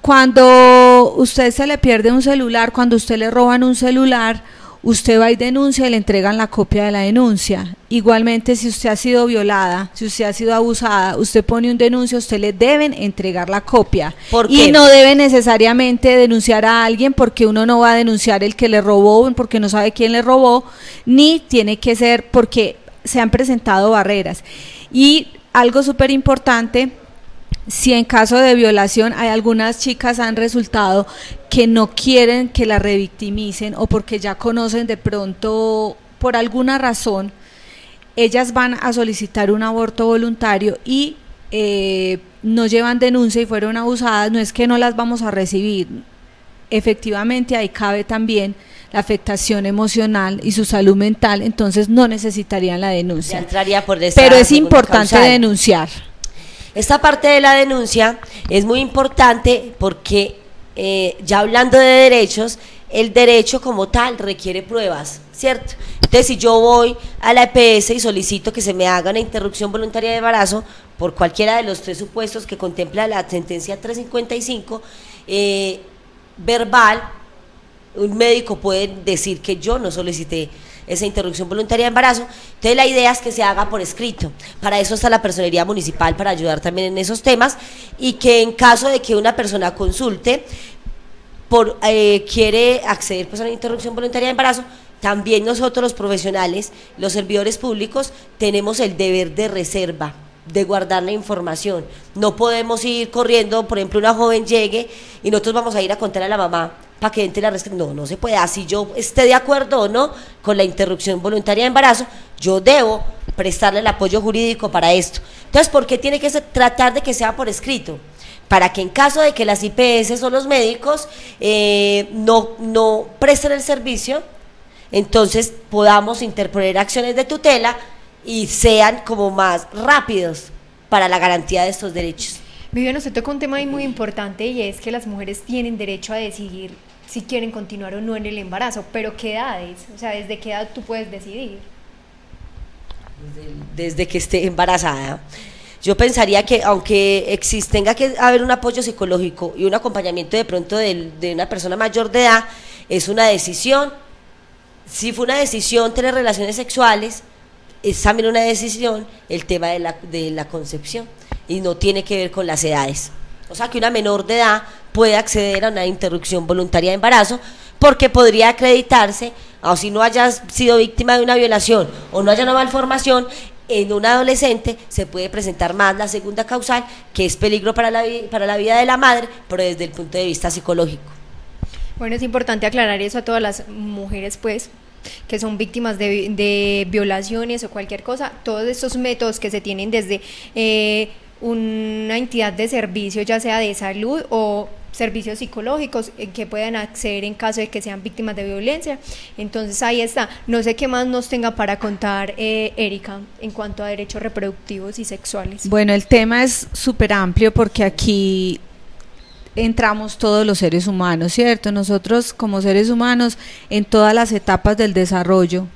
cuando usted se le pierde un celular, cuando usted le roban un celular, usted va y denuncia y le entregan la copia de la denuncia. Igualmente, si usted ha sido violada, si usted ha sido abusada, usted pone un denuncio, usted le deben entregar la copia. ¿Por qué? Y no debe necesariamente denunciar a alguien, porque uno no va a denunciar el que le robó, porque no sabe quién le robó, ni tiene que ser porque se han presentado barreras. Y algo súper importante: si en caso de violación, hay algunas chicas han resultado que no quieren que la revictimicen, o porque ya conocen de pronto por alguna razón, ellas van a solicitar un aborto voluntario y no llevan denuncia y fueron abusadas. No es que no las vamos a recibir, efectivamente ahí cabe también la afectación emocional y su salud mental, entonces no necesitaría la denuncia. Ya entraría por esa pero es segunda importante causal. denunciar. Esta parte de la denuncia es muy importante porque ya hablando de derechos, el derecho como tal requiere pruebas, ¿cierto? Entonces, si yo voy a la EPS y solicito que se me haga una interrupción voluntaria de embarazo por cualquiera de los 3 supuestos que contempla la sentencia 355, verbal, un médico puede decir que yo no solicité esa interrupción voluntaria de embarazo. Entonces la idea es que se haga por escrito. Para eso está la personería municipal, para ayudar también en esos temas, y que en caso de que una persona consulte quiere acceder pues a una interrupción voluntaria de embarazo, también nosotros los profesionales, los servidores públicos, tenemos el deber de reserva, de guardar la información. No podemos ir corriendo, por ejemplo, una joven llegue y nosotros vamos a ir a contar a la mamá para que entre la restricción. No se puede. Así yo esté de acuerdo o no con la interrupción voluntaria de embarazo, yo debo prestarle el apoyo jurídico para esto. Entonces, ¿por qué tiene que tratar de que sea por escrito? Para que en caso de que las IPS o los médicos no presten el servicio, entonces podamos interponer acciones de tutela y sean como más rápidos para la garantía de estos derechos. Viviana, usted tocó un tema ahí muy importante, y es que las mujeres tienen derecho a decidir si quieren continuar o no en el embarazo, pero ¿qué edades? O sea, ¿desde qué edad tú puedes decidir? Desde que esté embarazada. Yo pensaría que aunque tenga que haber un apoyo psicológico y un acompañamiento de pronto de una persona mayor de edad, es una decisión. Si fue una decisión tener relaciones sexuales, es también una decisión el tema de la concepción, y no tiene que ver con las edades. O sea, que una menor de edad puede acceder a una interrupción voluntaria de embarazo porque podría acreditarse, o si no haya sido víctima de una violación o no haya una malformación, en un adolescente se puede presentar más la segunda causal, que es peligro para la vida de la madre, pero desde el punto de vista psicológico. Bueno, es importante aclarar eso a todas las mujeres, pues, que son víctimas de violaciones o cualquier cosa. Todos estos métodos que se tienen desde una entidad de servicio, ya sea de salud o servicios psicológicos, que puedan acceder en caso de que sean víctimas de violencia. Entonces ahí está. No sé qué más nos tenga para contar Erika en cuanto a derechos reproductivos y sexuales. Bueno, el tema es súper amplio porque aquí entramos todos los seres humanos, ¿cierto? Nosotros como seres humanos, en todas las etapas del desarrollo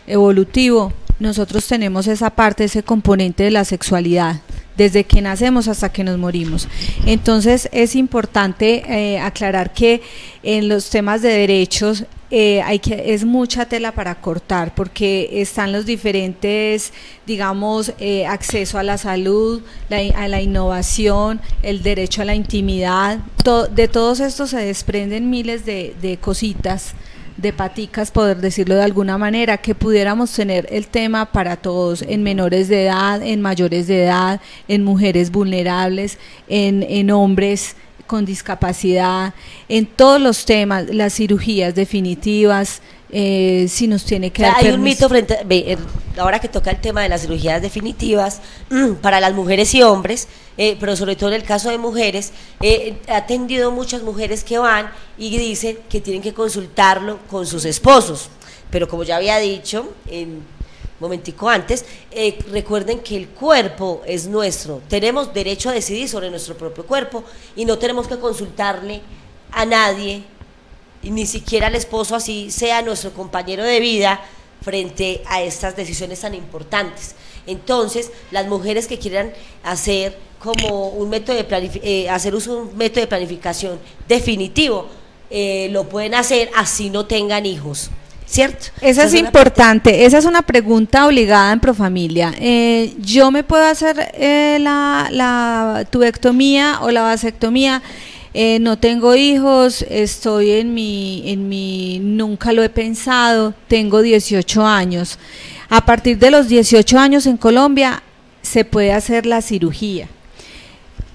evolutivo, nosotros tenemos esa parte, ese componente de la sexualidad, desde que nacemos hasta que nos morimos. Entonces es importante aclarar que en los temas de derechos es mucha tela para cortar, porque están los diferentes, digamos, acceso a la salud, a la innovación, el derecho a la intimidad. De todos estos se desprenden miles de cositas, de paticas, poder decirlo de alguna manera, que pudiéramos tener el tema para todos, en menores de edad, en mayores de edad, en mujeres vulnerables, en hombres con discapacidad, en todos los temas, las cirugías definitivas, si nos tiene que dar hay un permiso. mito ahora que toca el tema de las cirugías definitivas para las mujeres y hombres, pero sobre todo en el caso de mujeres, he atendido muchas mujeres que van y dicen que tienen que consultarlo con sus esposos, pero como ya había dicho en momentico antes, recuerden que el cuerpo es nuestro, tenemos derecho a decidir sobre nuestro propio cuerpo y no tenemos que consultarle a nadie, y ni siquiera al esposo, así sea nuestro compañero de vida, frente a estas decisiones tan importantes. Entonces, las mujeres que quieran hacer como un método de hacer uso de un método de planificación definitivo, lo pueden hacer así no tengan hijos, ¿cierto? Esa es importante, esa es una pregunta obligada en Profamilia. ¿Yo me puedo hacer la tubectomía o la vasectomía? No tengo hijos, estoy en mi, nunca lo he pensado, tengo 18 años. A partir de los 18 años en Colombia se puede hacer la cirugía.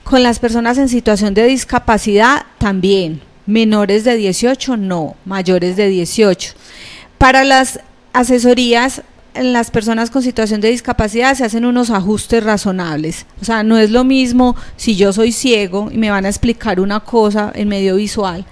Con las personas en situación de discapacidad también, menores de 18 no, mayores de 18. Para las asesorías, en las personas con situación de discapacidad se hacen unos ajustes razonables, o sea, no es lo mismo si yo soy ciego y me van a explicar una cosa en medio visual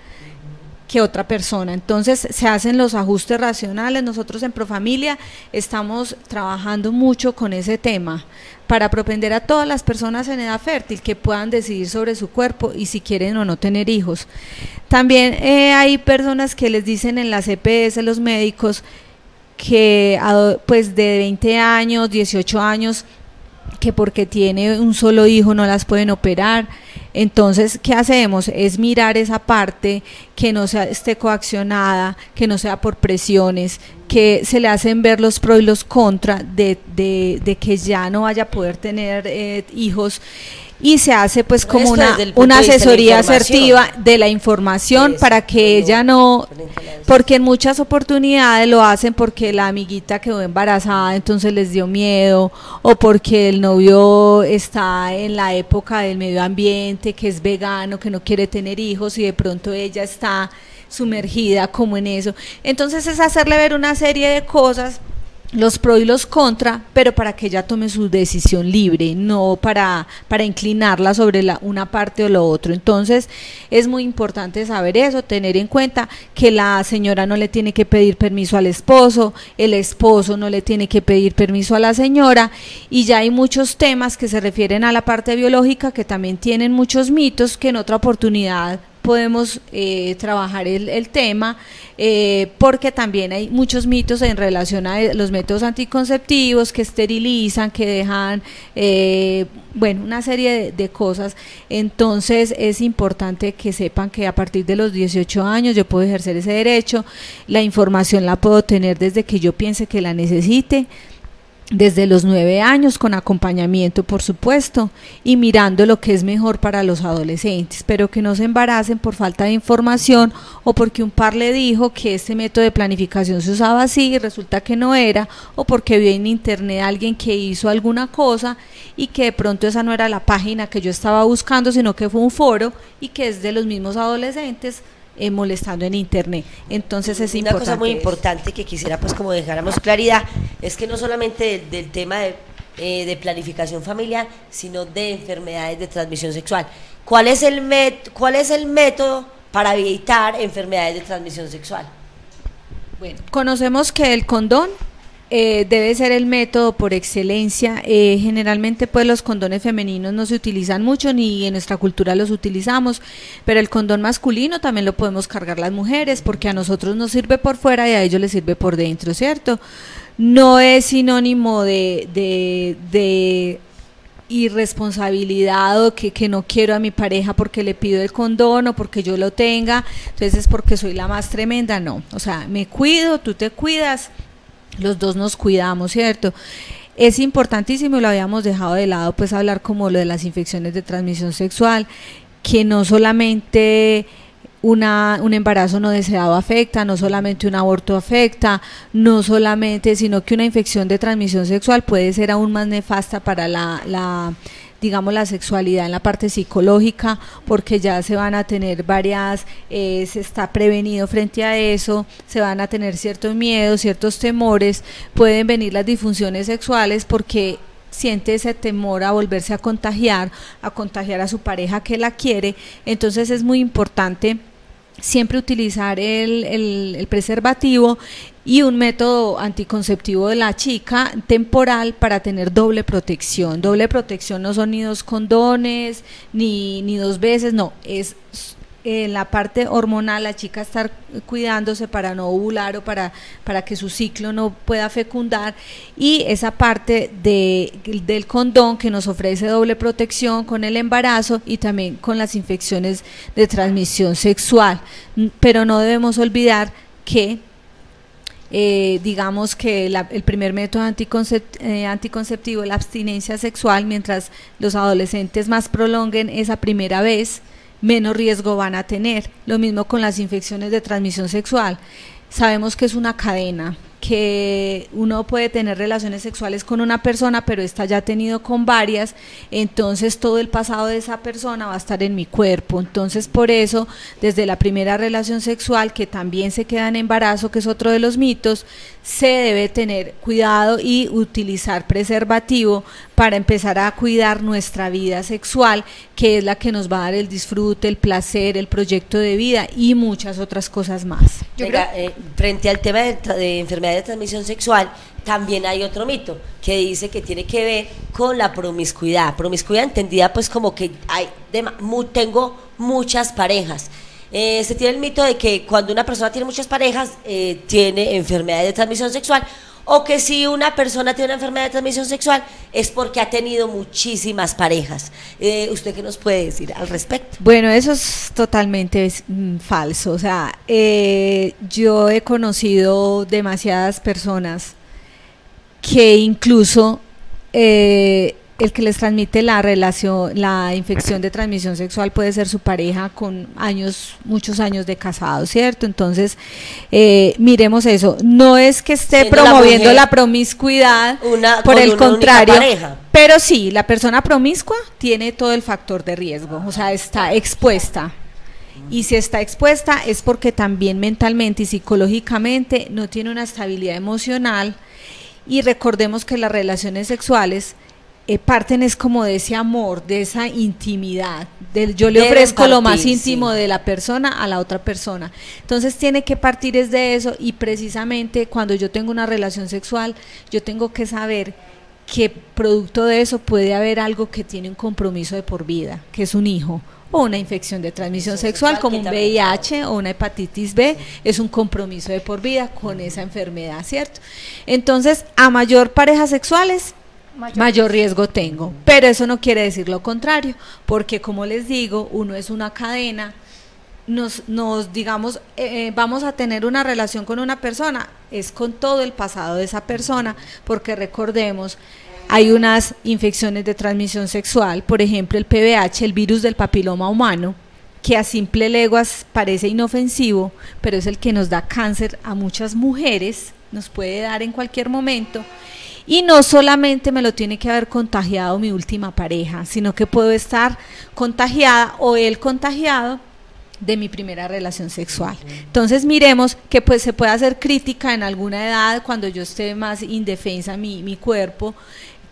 que otra persona, entonces se hacen los ajustes racionales. Nosotros en Profamilia estamos trabajando mucho con ese tema para propender a todas las personas en edad fértil que puedan decidir sobre su cuerpo y si quieren o no tener hijos. También hay personas que les dicen en las EPS, los médicos, que pues de 20 años, 18 años, que porque tiene un solo hijo no las pueden operar. Entonces, ¿qué hacemos? Es mirar esa parte, que no esté coaccionada, que no sea por presiones, que se le hacen ver los pros y los contras de que ya no vaya a poder tener hijos, y se hace pues como una asesoría asertiva de la información para que ella no, porque en muchas oportunidades lo hacen porque la amiguita quedó embarazada, entonces les dio miedo, o porque el novio está en la época del medio ambiente, que es vegano, que no quiere tener hijos, y de pronto ella está sumergida como en eso. Entonces es hacerle ver una serie de cosas, los pros y los contra, pero para que ella tome su decisión libre, no para inclinarla sobre una parte o lo otro. Entonces es muy importante saber eso, tener en cuenta que la señora no le tiene que pedir permiso al esposo, el esposo no le tiene que pedir permiso a la señora, y ya hay muchos temas que se refieren a la parte biológica que también tienen muchos mitos, que en otra oportunidad podemos trabajar el tema, porque también hay muchos mitos en relación a los métodos anticonceptivos, que esterilizan, que dejan, bueno, una serie de cosas. Entonces es importante que sepan que a partir de los 18 años yo puedo ejercer ese derecho. La información la puedo tener desde que yo piense que la necesite, desde los 9 años, con acompañamiento por supuesto, y mirando lo que es mejor para los adolescentes, pero que no se embaracen por falta de información, o porque un par le dijo que este método de planificación se usaba así y resulta que no era, o porque vio en internet a alguien que hizo alguna cosa y que de pronto esa no era la página que yo estaba buscando, sino que fue un foro y que es de los mismos adolescentes molestando en internet. Entonces es importante. Una cosa muy importante que quisiera pues como dejáramos claridad, es que no solamente del tema de planificación familiar, sino de enfermedades de transmisión sexual. ¿Cuál es el método para evitar enfermedades de transmisión sexual? Bueno, conocemos que el condón debe ser el método por excelencia. Generalmente pues los condones femeninos no se utilizan mucho, ni en nuestra cultura los utilizamos, pero el condón masculino también lo podemos cargar las mujeres, porque a nosotros nos sirve por fuera y a ellos les sirve por dentro, ¿cierto? No es sinónimo de irresponsabilidad, o que no quiero a mi pareja porque le pido el condón o porque yo lo tenga, entonces es porque soy la más tremenda. No, o sea, me cuido, tú te cuidas, los dos nos cuidamos, ¿cierto? Es importantísimo, y lo habíamos dejado de lado, pues hablar como lo de las infecciones de transmisión sexual, que no solamente un embarazo no deseado afecta, no solamente un aborto afecta, no solamente, sino que una infección de transmisión sexual puede ser aún más nefasta para la digamos, la sexualidad en la parte psicológica, porque ya se van a tener varias, se está prevenido frente a eso, se van a tener ciertos miedos, ciertos temores, pueden venir las disfunciones sexuales porque siente ese temor a volverse a contagiar a su pareja que la quiere. Entonces es muy importante siempre utilizar el preservativo y un método anticonceptivo de la chica temporal para tener doble protección. Doble protección no son ni 2 condones, ni 2 veces, no, es en la parte hormonal, la chica estar cuidándose para no ovular o para que su ciclo no pueda fecundar, y esa parte del condón que nos ofrece doble protección con el embarazo y también con las infecciones de transmisión sexual. Pero no debemos olvidar que digamos que el primer método anticonceptivo, la abstinencia sexual, mientras los adolescentes más prolonguen esa primera vez, menos riesgo van a tener. Lo mismo con las infecciones de transmisión sexual. Sabemos que es una cadena, que uno puede tener relaciones sexuales con una persona, pero esta ya ha tenido con varias, entonces todo el pasado de esa persona va a estar en mi cuerpo. Entonces por eso, desde la primera relación sexual, que también se queda en embarazo, que es otro de los mitos, se debe tener cuidado y utilizar preservativo para empezar a cuidar nuestra vida sexual, que es la que nos va a dar el disfrute, el placer, el proyecto de vida y muchas otras cosas más. Frente al tema de enfermedades de transmisión sexual, también hay otro mito que dice que tiene que ver con la promiscuidad entendida pues como que tengo muchas parejas. Se tiene el mito de que cuando una persona tiene muchas parejas tiene enfermedades de transmisión sexual, o que si una persona tiene una enfermedad de transmisión sexual es porque ha tenido muchísimas parejas. ¿Usted qué nos puede decir al respecto? Bueno, eso es totalmente falso. O sea, yo he conocido demasiadas personas que incluso el que les transmite la infección de transmisión sexual puede ser su pareja con muchos años de casado, ¿cierto? Entonces, miremos eso. No es que esté promoviendo la promiscuidad, por el contrario, pero sí, la persona promiscua tiene todo el factor de riesgo, o sea, está expuesta. Y si está expuesta es porque también mentalmente y psicológicamente no tiene una estabilidad emocional. Y recordemos que las relaciones sexuales parten es como de ese amor, de esa intimidad, yo le ofrezco lo más íntimo de la persona a la otra persona. Entonces tiene que partir es de eso, y precisamente cuando yo tengo una relación sexual, yo tengo que saber que producto de eso puede haber algo que tiene un compromiso de por vida, que es un hijo, o una infección de transmisión sexual como un VIH o una hepatitis B, es un compromiso de por vida con esa enfermedad, ¿cierto? Entonces, a mayor parejas sexuales, mayor riesgo tengo, pero eso no quiere decir lo contrario, porque como les digo, uno es una cadena. Digamos, vamos a tener una relación con una persona, es con todo el pasado de esa persona, porque recordemos, hay unas infecciones de transmisión sexual, por ejemplo el PVH, el virus del papiloma humano, que a simple leguas parece inofensivo, pero es el que nos da cáncer a muchas mujeres, nos puede dar en cualquier momento. Y no solamente me lo tiene que haber contagiado mi última pareja, sino que puedo estar contagiada o él contagiado de mi primera relación sexual. Entonces miremos que pues se puede hacer crítica en alguna edad, cuando yo esté más indefensa mi cuerpo,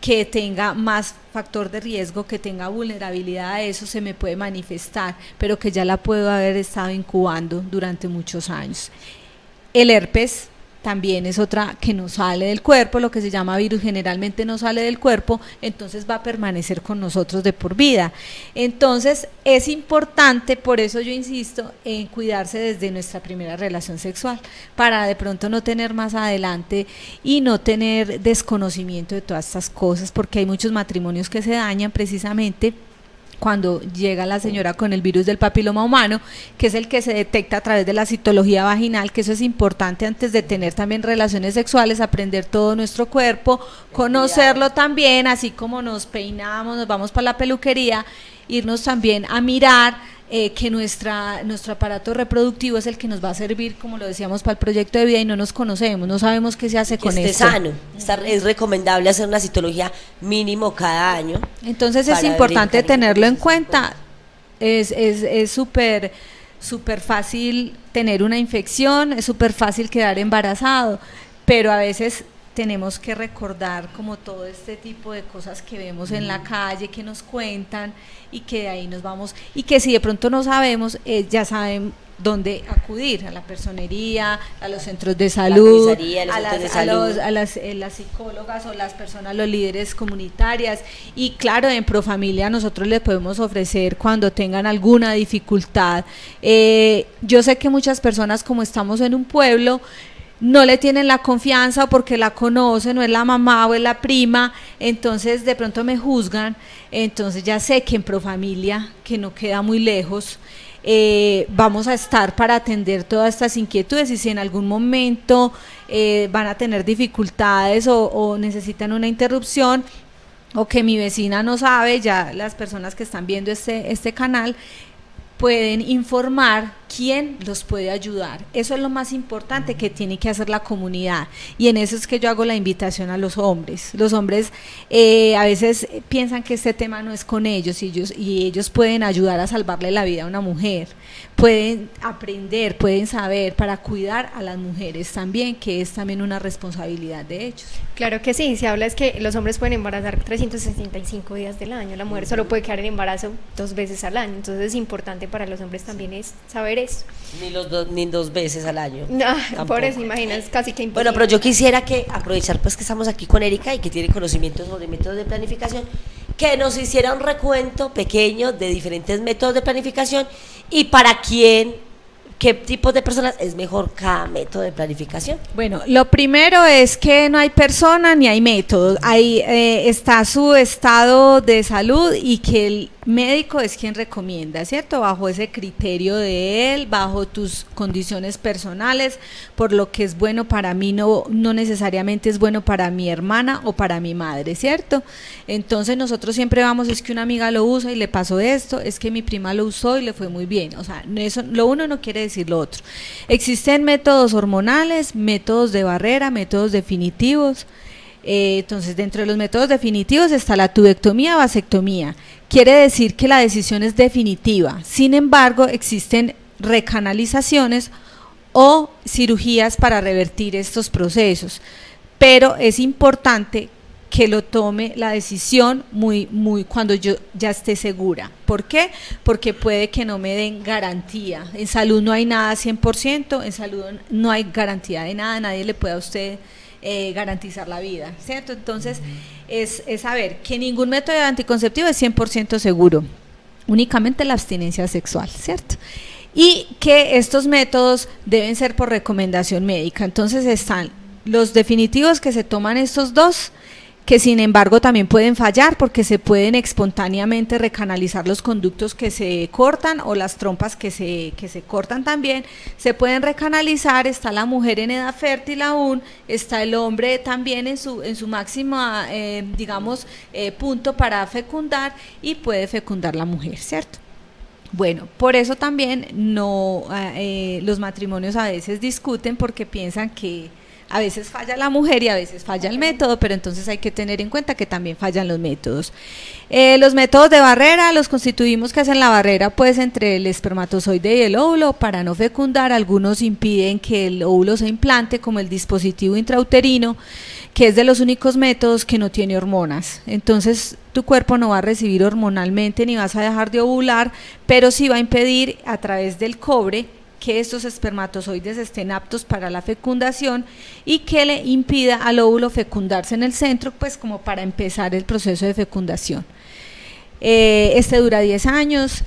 que tenga más factor de riesgo, que tenga vulnerabilidad a eso, se me puede manifestar, pero que ya la puedo haber estado incubando durante muchos años. El herpes también es otra que no sale del cuerpo, lo que se llama virus generalmente no sale del cuerpo, entonces va a permanecer con nosotros de por vida. Entonces es importante, por eso yo insisto en cuidarse desde nuestra primera relación sexual, para de pronto no tener más adelante y no tener desconocimiento de todas estas cosas, porque hay muchos matrimonios que se dañan precisamente cuando llega la señora con el virus del papiloma humano, que es el que se detecta a través de la citología vaginal, que eso es importante antes de tener también relaciones sexuales, aprender todo nuestro cuerpo, conocerlo también, así como nos peinamos, nos vamos para la peluquería, irnos también a mirar que nuestro aparato reproductivo es el que nos va a servir, como lo decíamos, para el proyecto de vida, y no nos conocemos, no sabemos qué se hace con esto. Sano, es recomendable hacer una citología mínimo cada año. Entonces es importante tenerlo en cuenta. Es súper fácil tener una infección, es súper fácil quedar embarazado, pero a veces tenemos que recordar como todo este tipo de cosas que vemos en la calle, que nos cuentan, y que de ahí nos vamos, y que si de pronto no sabemos, ya saben dónde acudir, a la personería, a los centros de salud, a las psicólogas o las personas, los líderes comunitarias, y claro, en Profamilia nosotros les podemos ofrecer cuando tengan alguna dificultad. Yo sé que muchas personas, como estamos en un pueblo, no le tienen la confianza, o porque la conocen, o es la mamá o es la prima, entonces de pronto me juzgan. Entonces ya sé que en Profamilia, que no queda muy lejos, vamos a estar para atender todas estas inquietudes, y si en algún momento van a tener dificultades o necesitan una interrupción, o que mi vecina no sabe, ya las personas que están viendo este canal pueden informar quién los puede ayudar. Eso es lo más importante que tiene que hacer la comunidad, y en eso es que yo hago la invitación a los hombres. Los hombres a veces piensan que este tema no es con ellos, y ellos pueden ayudar a salvarle la vida a una mujer, pueden aprender, pueden saber, para cuidar a las mujeres también, que es también una responsabilidad de ellos. Claro que sí, se habla es que los hombres pueden embarazar 365 días del año, la mujer solo puede quedar en embarazo 2 veces al año, entonces es importante para los hombres también es saber eso. Ni 2 veces al año. No, por eso imaginas, casi que imposible. Bueno, pero yo quisiera que aprovechar pues que estamos aquí con Erika y que tiene conocimientos sobre métodos de planificación, que nos hiciera un recuento pequeño de diferentes métodos de planificación y para quién, qué tipos de personas es mejor cada método de planificación. Bueno, lo primero es que no hay persona ni hay método, ahí está su estado de salud, y que el médico es quien recomienda, ¿cierto? Bajo ese criterio de él, bajo tus condiciones personales, por lo que es bueno para mí no necesariamente es bueno para mi hermana o para mi madre, ¿cierto? Entonces nosotros siempre vamos, es que una amiga lo usa y le pasó esto, es que mi prima lo usó y le fue muy bien, o sea, eso, lo uno no quiere decir lo otro. Existen métodos hormonales, métodos de barrera, métodos definitivos. Entonces, dentro de los métodos definitivos está la tubectomía, vasectomía. Quiere decir que la decisión es definitiva. Sin embargo, existen recanalizaciones o cirugías para revertir estos procesos. Pero es importante que lo tome la decisión muy cuando yo ya esté segura. ¿Por qué? Porque puede que no me den garantía. En salud no hay nada 100%, en salud no hay garantía de nada, nadie le puede a usted garantizar la vida, ¿cierto? Entonces es saber que ningún método anticonceptivo es 100% seguro, únicamente la abstinencia sexual, ¿cierto? Y que estos métodos deben ser por recomendación médica. Entonces están los definitivos, que se toman estos 2, que sin embargo también pueden fallar porque se pueden espontáneamente recanalizar los conductos que se cortan, o las trompas que se cortan también, se pueden recanalizar. Está la mujer en edad fértil aún, está el hombre también en su máxima, punto para fecundar, y puede fecundar la mujer, ¿cierto? Bueno, por eso también los matrimonios a veces discuten, porque piensan que a veces falla la mujer y a veces falla el método, pero entonces hay que tener en cuenta que también fallan los métodos. Los métodos de barrera los constituimos, que hacen la barrera pues entre el espermatozoide y el óvulo para no fecundar. Algunos impiden que el óvulo se implante, como el dispositivo intrauterino, que es de los únicos métodos que no tiene hormonas. Entonces tu cuerpo no va a recibir hormonalmente ni vas a dejar de ovular, pero sí va a impedir a través del cobre que estos espermatozoides estén aptos para la fecundación, y que le impida al óvulo fecundarse en el centro, pues como para empezar el proceso de fecundación. Este dura 10 años.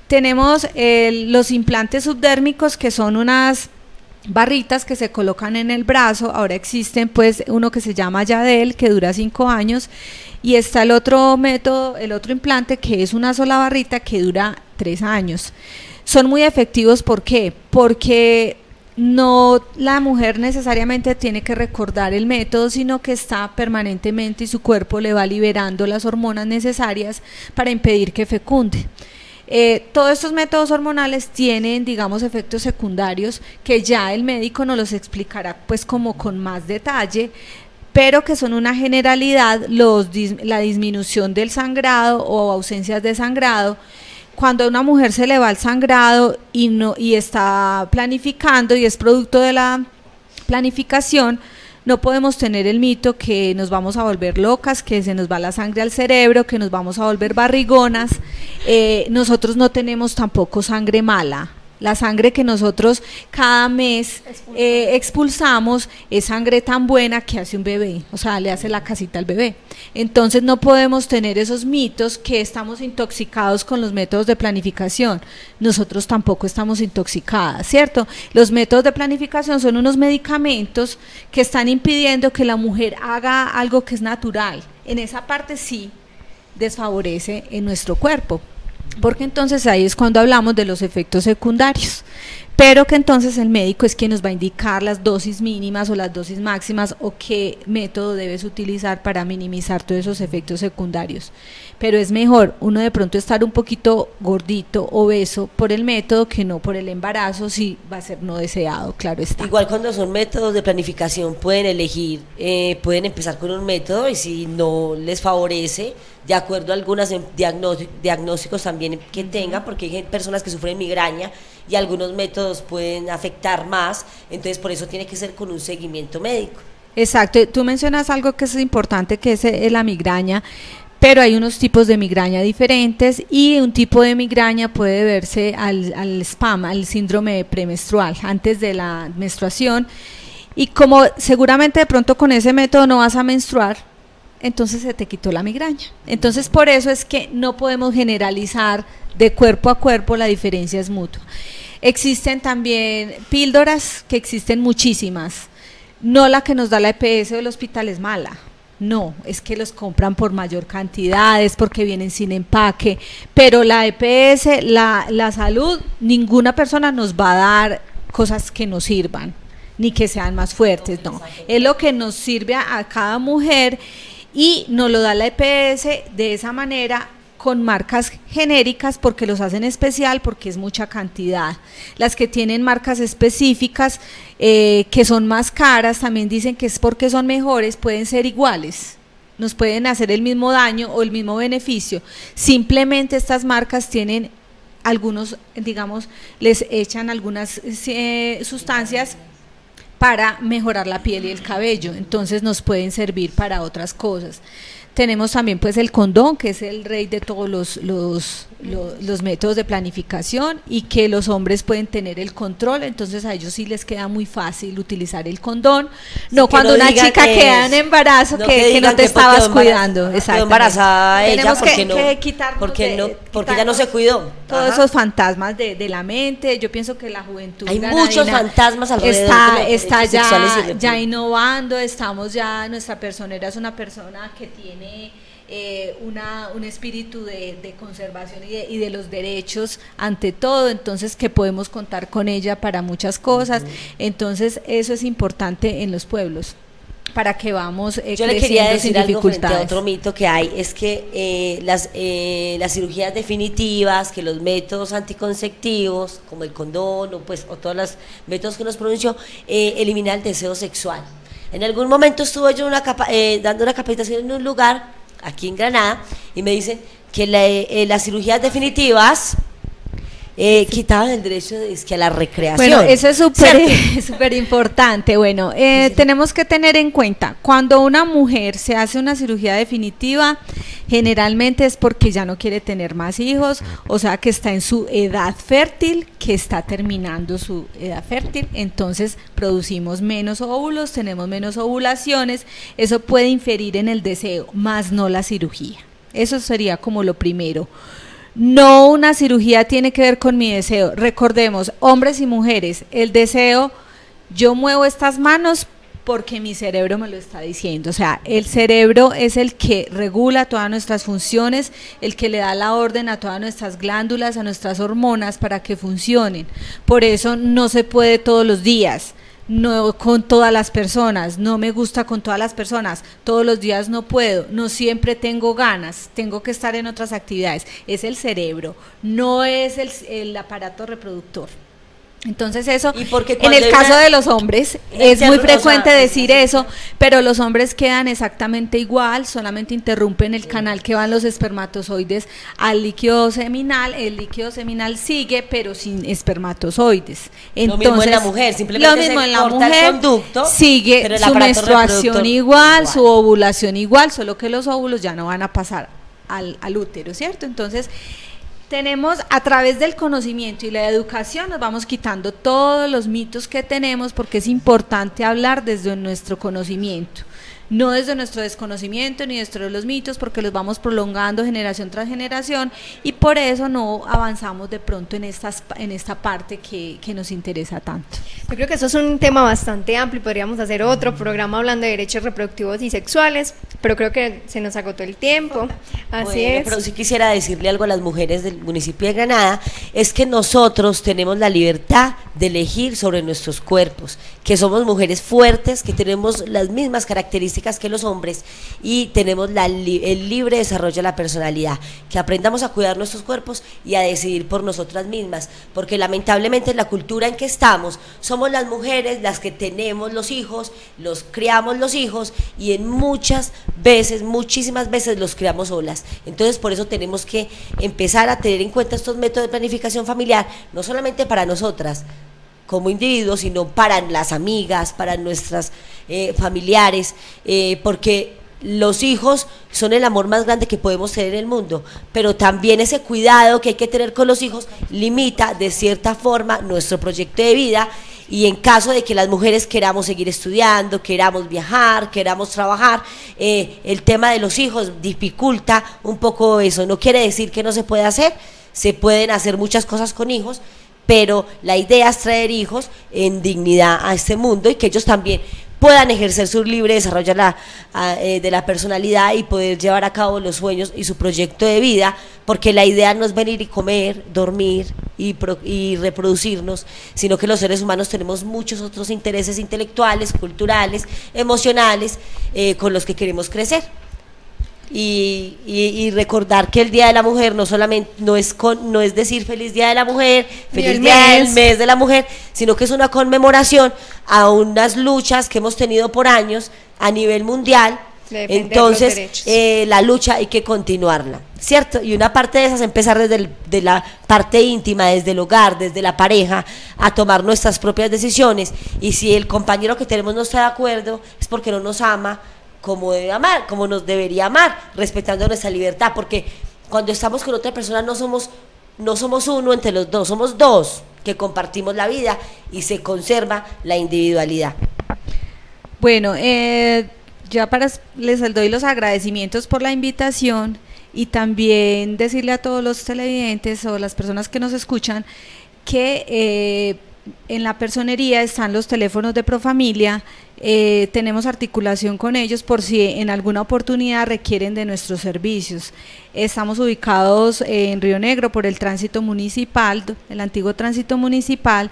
Tenemos los implantes subdérmicos, que son unas barritas que se colocan en el brazo. Ahora existen pues uno que se llama Yadel, que dura 5 años, y está el otro método, el otro implante, que es una sola barrita que dura 3 años. Son muy efectivos. ¿Por qué? Porque no la mujer necesariamente tiene que recordar el método, sino que está permanentemente y su cuerpo le va liberando las hormonas necesarias para impedir que fecunde. Todos estos métodos hormonales tienen, digamos, efectos secundarios que ya el médico nos los explicará pues como con más detalle, pero que son una generalidad, la disminución del sangrado o ausencias de sangrado. Cuando a una mujer se le va el sangrado y está planificando y es producto de la planificación, no podemos tener el mito que nos vamos a volver locas, que se nos va la sangre al cerebro, que nos vamos a volver barrigonas. Nosotros no tenemos tampoco sangre mala. La sangre que nosotros cada mes expulsamos es sangre tan buena que hace un bebé, o sea, le hace la casita al bebé. Entonces no podemos tener esos mitos que estamos intoxicados con los métodos de planificación. Nosotros tampoco estamos intoxicadas, ¿cierto? Los métodos de planificación son unos medicamentos que están impidiendo que la mujer haga algo que es natural. En esa parte sí desfavorece en nuestro cuerpo. Porque entonces ahí es cuando hablamos de los efectos secundarios, pero que entonces el médico es quien nos va a indicar las dosis mínimas o las dosis máximas o qué método debes utilizar para minimizar todos esos efectos secundarios. Pero es mejor uno de pronto estar un poquito gordito, obeso por el método que no por el embarazo, si va a ser no deseado, claro está. Igual cuando son métodos de planificación pueden elegir, pueden empezar con un método y si no les favorece, de acuerdo a algunos diagnósticos también que tengan, porque hay personas que sufren migraña y algunos métodos pueden afectar más, entonces por eso tiene que ser con un seguimiento médico. Exacto, tú mencionas algo que es importante, que es la migraña, pero hay unos tipos de migraña diferentes y un tipo de migraña puede deberse al SPAM, al síndrome premenstrual, antes de la menstruación, y como seguramente de pronto con ese método no vas a menstruar, entonces se te quitó la migraña. Entonces por eso es que no podemos generalizar de cuerpo a cuerpo, la diferencia es mutua. Existen también píldoras, que existen muchísimas, no la que nos da la EPS del hospital es mala, no, es que los compran por mayor cantidad, es porque vienen sin empaque, pero la EPS, la salud, ninguna persona nos va a dar cosas que nos sirvan, ni que sean más fuertes, no, es lo que nos sirve a cada mujer y nos lo da la EPS de esa manera, con marcas genéricas porque los hacen especial, porque es mucha cantidad. Las que tienen marcas específicas que son más caras, también dicen que es porque son mejores, pueden ser iguales, nos pueden hacer el mismo daño o el mismo beneficio, simplemente estas marcas tienen algunos, digamos, les echan algunas sustancias para mejorar la piel y el cabello, entonces nos pueden servir para otras cosas. Tenemos también pues el condón, que es el rey de todos los métodos de planificación y que los hombres pueden tener el control, entonces a ellos sí les queda muy fácil utilizar el condón, no sí, cuando una chica queda en embarazo que no te estabas cuidando, quedó embarazada ella porque ella no se cuidó. Todos esos fantasmas de la mente, yo pienso que la juventud hay muchos fantasmas alrededor está ya innovando, estamos ya, nuestra personera es una persona que tiene un espíritu de conservación y de los derechos ante todo, entonces que podemos contar con ella para muchas cosas, entonces eso es importante en los pueblos para que vamos yo le quería decir algo frente a otro mito que hay, es que las cirugías definitivas, que los métodos anticonceptivos como el condón o todos los métodos que nos pronunció eliminan el deseo sexual. En algún momento estuve yo dando una capacitación en un lugar aquí en Granada y me dicen que las cirugías definitivas quitaban el derecho a la recreación. Bueno, eso es súper importante. Bueno, tenemos que tener en cuenta, cuando una mujer se hace una cirugía definitiva, generalmente es porque ya no quiere tener más hijos, o sea que está en su edad fértil, que está terminando su edad fértil, entonces producimos menos óvulos, tenemos menos ovulaciones, eso puede inferir en el deseo, más no la cirugía. Eso sería como lo primero. No, una cirugía tiene que ver con mi deseo. Recordemos, hombres y mujeres, el deseo, yo muevo estas manos porque mi cerebro me lo está diciendo, o sea, el cerebro es el que regula todas nuestras funciones, el que le da la orden a todas nuestras glándulas, a nuestras hormonas para que funcionen. Por eso no se puede todos los días, no con todas las personas, no me gusta con todas las personas, todos los días no puedo, no siempre tengo ganas, tengo que estar en otras actividades. Es el cerebro, no es el aparato reproductor. Entonces eso, en el caso de los hombres, es muy frecuente decir eso, pero los hombres quedan exactamente igual, solamente interrumpen el canal que van los espermatozoides al líquido seminal, el líquido seminal sigue, pero sin espermatozoides. Entonces, lo mismo en la mujer, simplemente lo mismo se en la corta mujer, el conducto, sigue pero el su aparato menstruación igual, su ovulación igual, solo que los óvulos ya no van a pasar al útero, ¿cierto? Entonces, tenemos, a través del conocimiento y la educación, nos vamos quitando todos los mitos que tenemos, porque es importante hablar desde nuestro conocimiento, no desde nuestro desconocimiento ni desde los mitos, porque los vamos prolongando generación tras generación y por eso no avanzamos de pronto en esta parte que nos interesa tanto. Yo creo que eso es un tema bastante amplio y podríamos hacer otro programa hablando de derechos reproductivos y sexuales, pero creo que se nos agotó el tiempo. Así es. Pero sí quisiera decirle algo a las mujeres del municipio de Granada, es que nosotros tenemos la libertad de elegir sobre nuestros cuerpos, que somos mujeres fuertes, que tenemos las mismas características que los hombres y tenemos el libre desarrollo de la personalidad, que aprendamos a cuidar nuestros cuerpos y a decidir por nosotras mismas, porque lamentablemente en la cultura en que estamos, somos las mujeres las que tenemos los hijos, los criamos los hijos y en muchísimas veces los criamos solas. Entonces por eso tenemos que empezar a tener en cuenta estos métodos de planificación familiar, no solamente para nosotras como individuos, sino para las amigas, para nuestras familiares, porque los hijos son el amor más grande que podemos tener en el mundo, pero también ese cuidado que hay que tener con los hijos limita de cierta forma nuestro proyecto de vida. Y en caso de que las mujeres queramos seguir estudiando, queramos viajar, queramos trabajar, el tema de los hijos dificulta un poco eso. No quiere decir que no se pueda hacer, se pueden hacer muchas cosas con hijos, pero la idea es traer hijos en dignidad a este mundo y que ellos también puedan ejercer su libre desarrollo de la personalidad y poder llevar a cabo los sueños y su proyecto de vida, porque la idea no es venir y comer, dormir y reproducirnos, sino que los seres humanos tenemos muchos otros intereses intelectuales, culturales, emocionales, con los que queremos crecer. Y recordar que el Día de la Mujer no es decir feliz Día de la Mujer, feliz Día del mes de la mujer, sino que es una conmemoración a unas luchas que hemos tenido por años a nivel mundial. Entonces la lucha hay que continuarla, ¿cierto? Y una parte de esas empezar desde la parte íntima, desde el hogar, desde la pareja, a tomar nuestras propias decisiones. Y si el compañero que tenemos no está de acuerdo, es porque no nos ama como debe amar, como nos debería amar, respetando nuestra libertad, porque cuando estamos con otra persona no somos uno entre los dos, somos dos que compartimos la vida y se conserva la individualidad. Bueno, les doy los agradecimientos por la invitación y también decirle a todos los televidentes o las personas que nos escuchan que en la personería están los teléfonos de Profamilia. Tenemos articulación con ellos por si en alguna oportunidad requieren de nuestros servicios. Estamos ubicados en Río Negro por el tránsito municipal, el antiguo tránsito municipal.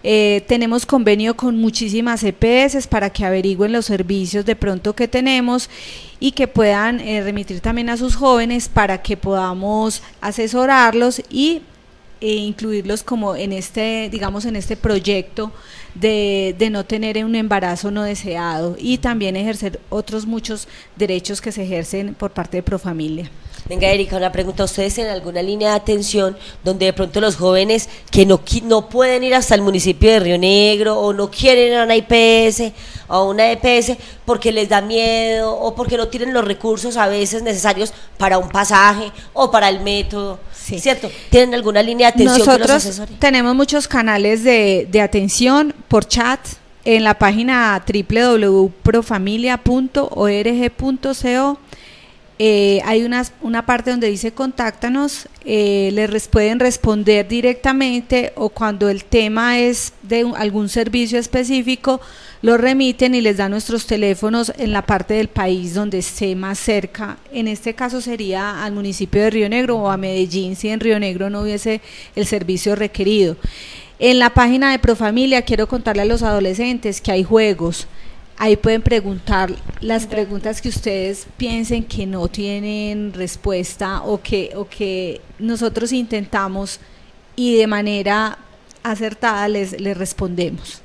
Tenemos convenio con muchísimas EPS para que averigüen los servicios de pronto que tenemos y que puedan remitir también a sus jóvenes para que podamos asesorarlos e incluirlos como en este proyecto de no tener un embarazo no deseado y también ejercer otros muchos derechos que se ejercen por parte de Profamilia. Venga, Erika, una pregunta. ¿Ustedes en alguna línea de atención donde de pronto los jóvenes que no pueden ir hasta el municipio de Río Negro o no quieren ir a una IPS o a una EPS porque les da miedo o porque no tienen los recursos a veces necesarios para un pasaje o para el método? Sí. ¿Cierto? ¿Tienen alguna línea de atención? Nosotros que los asesore? Tenemos muchos canales de atención por chat en la página www.profamilia.org.co. Hay una parte donde dice contáctanos, les pueden responder directamente o cuando el tema es de algún servicio específico lo remiten y les dan nuestros teléfonos en la parte del país donde esté más cerca. En este caso sería al municipio de Río Negro o a Medellín si en Río Negro no hubiese el servicio requerido. En la página de Profamilia quiero contarle a los adolescentes que hay juegos. Ahí pueden preguntar las preguntas que ustedes piensen que no tienen respuesta o que nosotros intentamos y de manera acertada les respondemos.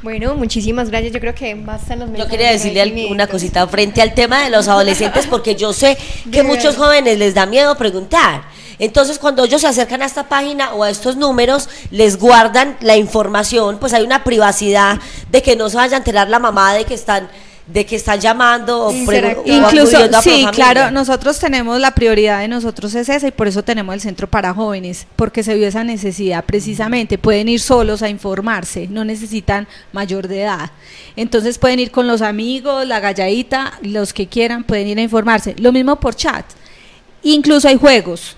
Bueno, muchísimas gracias. Yo creo que bastan los mensajes. Yo quería decirle una cosita frente al tema de los adolescentes, porque yo sé que muchos jóvenes les da miedo preguntar. Entonces, cuando ellos se acercan a esta página o a estos números, les guardan la información, pues hay una privacidad de que no se vaya a enterar la mamá de que están llamando o incluso sí, claro, nosotros tenemos la prioridad de nosotros es esa y por eso tenemos el centro para jóvenes, porque se vio esa necesidad precisamente. Pueden ir solos a informarse, no necesitan mayor de edad, entonces pueden ir con los amigos, la galladita, los que quieran pueden ir a informarse, lo mismo por chat. Incluso hay juegos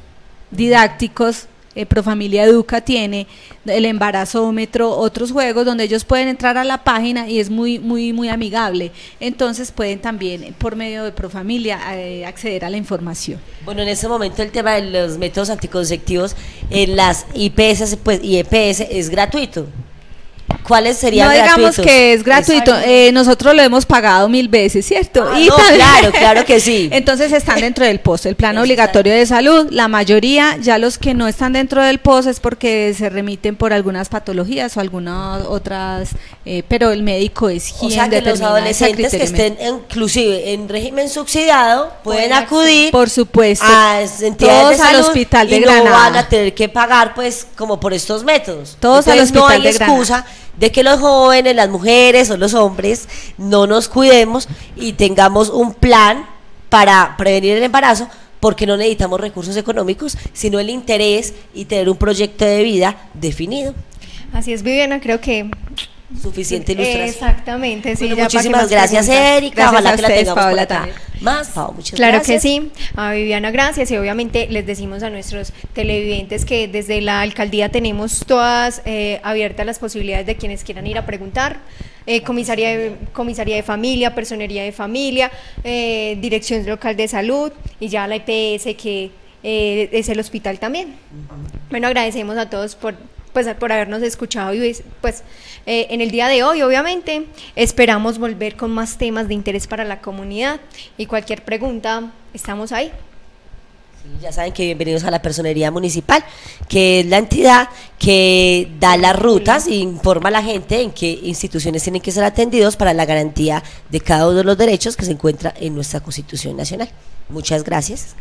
didácticos. Profamilia Educa tiene el embarazómetro, otros juegos donde ellos pueden entrar a la página y es muy amigable. Entonces pueden también por medio de Profamilia acceder a la información. Bueno, en ese momento el tema de los métodos anticonceptivos en las IPS pues, y EPS es gratuito. ¿Cuáles serían gratuitos? No digamos que es gratuito, nosotros lo hemos pagado 1000 veces, ¿cierto? Y no, claro que sí. Entonces están dentro del POS, el plan obligatorio de salud, la mayoría, ya los que no están dentro del POS es porque se remiten por algunas patologías o algunas otras, pero el médico es quien determina. O sea que los adolescentes que estén inclusive en régimen subsidiado pueden acudir, por supuesto, a entidades de salud al hospital de y Granada. No van a tener que pagar pues como por estos métodos. Todos al hospital no hay de Granada. Excusa de que los jóvenes, las mujeres o los hombres no nos cuidemos y tengamos un plan para prevenir el embarazo, porque no necesitamos recursos económicos, sino el interés y tener un proyecto de vida definido. Así es, Viviana, creo que suficiente ilustración. Exactamente, sí. Bueno, muchísimas gracias, Erika. Gracias, ojalá que la tengamos Paola, por acá. también. Más, Pau, muchas claro gracias. Que sí, a Viviana gracias, y obviamente les decimos a nuestros televidentes que desde la alcaldía tenemos todas abiertas las posibilidades de quienes quieran ir a preguntar. Comisaría de familia, personería de familia, dirección local de salud y ya la EPS que es el hospital también. Bueno, agradecemos a todos por habernos escuchado y pues en el día de hoy obviamente esperamos volver con más temas de interés para la comunidad y cualquier pregunta estamos ahí. Sí, ya saben que bienvenidos a la Personería Municipal, que es la entidad que da las rutas e informa a la gente en qué instituciones tienen que ser atendidos para la garantía de cada uno de los derechos que se encuentra en nuestra Constitución Nacional. Muchas gracias.